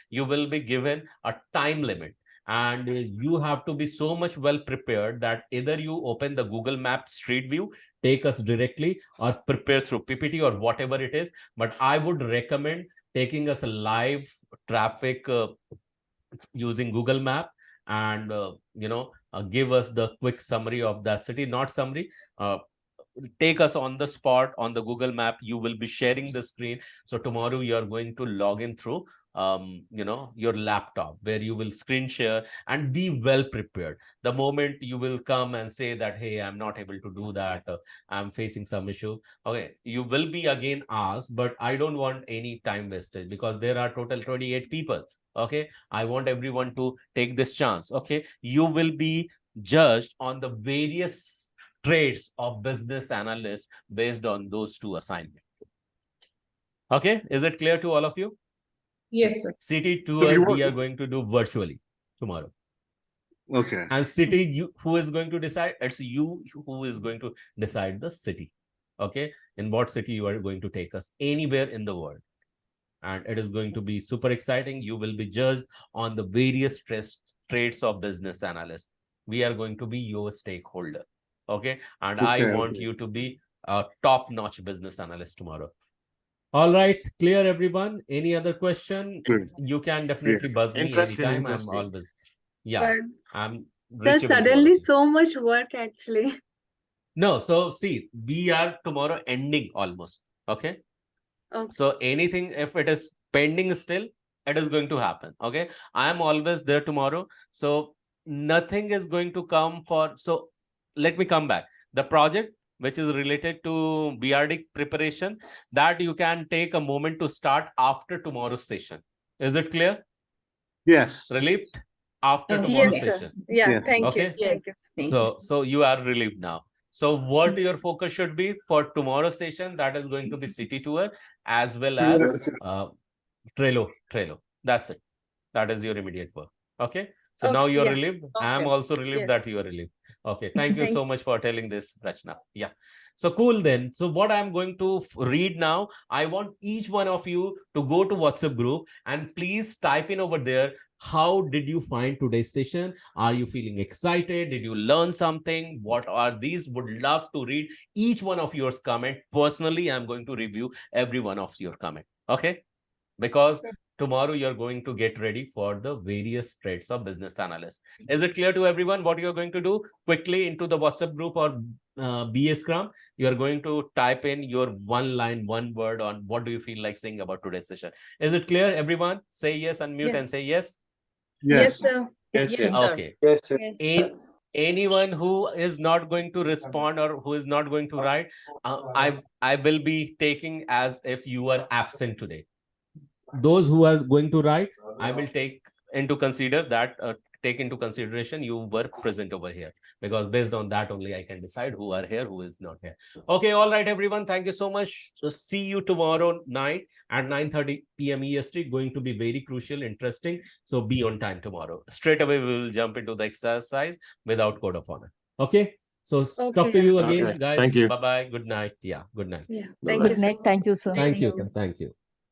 You will be given a time limit, and you have to be so much well prepared that either you open the Google Map Street View, take us directly, or prepare through PPT or whatever it is. But I would recommend taking us a live traffic using Google Map, and give us the quick summary of the city. Not summary, take us on the spot on the Google Map. You will be sharing the screen. So tomorrow you are going to log in through your laptop, where you will screen share and be well prepared. The moment you will come and say that, hey, I'm not able to do that, I'm facing some issue, okay, you will be again asked. But I don't want any time wastage, because there are total 28 people. Okay, I want everyone to take this chance. Okay, you will be judged on the various traits of business analyst based on those two assignments. Okay, is it clear to all of you? Yes, sir. City So tour we are going to do virtually. tomorrow. Okay. And city, who is going to decide? It's you who is going to decide the city. Okay, in what city you are going to take us, anywhere in the world. And it is going to be super exciting. You will be judged on the various traits of business analyst. We are going to be your stakeholder. Okay, and I want you to be a top-notch business analyst tomorrow. All right, clear everyone? Any other question? You can definitely buzz me anytime. I'm always, But I'm sir, reachable to all of suddenly you. so much work actually. No, so see, we are tomorrow ending almost. Okay. Okay. So anything, if it is pending still, it is going to happen. Okay. I am always there tomorrow. So nothing is going to come for. So let me come back. The project which is related to BRD preparation, that you can take a moment to start after tomorrow's session. Is it clear? Yes. Relieved after Yes, tomorrow's sir. session. Yeah, thank you. Okay. Thank you. So you are relieved now. So what your focus should be for tomorrow's session, that is going to be city tour as well as Trello. That's it. That is your immediate work. Okay. So now you are Yeah. relieved. I am also relieved that you are relieved. Okay. Thank you so much for telling this, Rachna. Yeah. So cool then. So what I'm going to read now, I want each one of you to go to WhatsApp group and please type in over there. How did you find today's session? Are you feeling excited? Did you learn something? What are these? Would love to read each one of yours comment. Personally, I'm going to review every one of your comment. Okay. Because tomorrow you're going to get ready for the various traits of business analyst. Is it clear to everyone what you're going to do? Quickly into the WhatsApp group or BA Scrum, you're going to type in your one line, one word on what do you feel like saying about today's session. Is it clear, everyone? Say yes, unmute and say yes. Yes, sir. Yes, yes. Okay. Yes, sir. Anyone who is not going to respond or who is not going to write, I will be taking as if you are absent today. Those who are going to write, I will take into consideration you were present over here, because based on that only I can decide who are here, who is not here. Okay, all right, everyone. Thank you so much. So see you tomorrow night at 9:30 p.m. EST. Going to be very crucial, interesting. So be on time tomorrow. Straight away, we will jump into the exercise without code of honor. Okay. So talk to you again, guys. Thank you. Bye-bye. Good night. Yeah, good night. Yeah. Good night. Thank you, sir. Thank you. Thank you.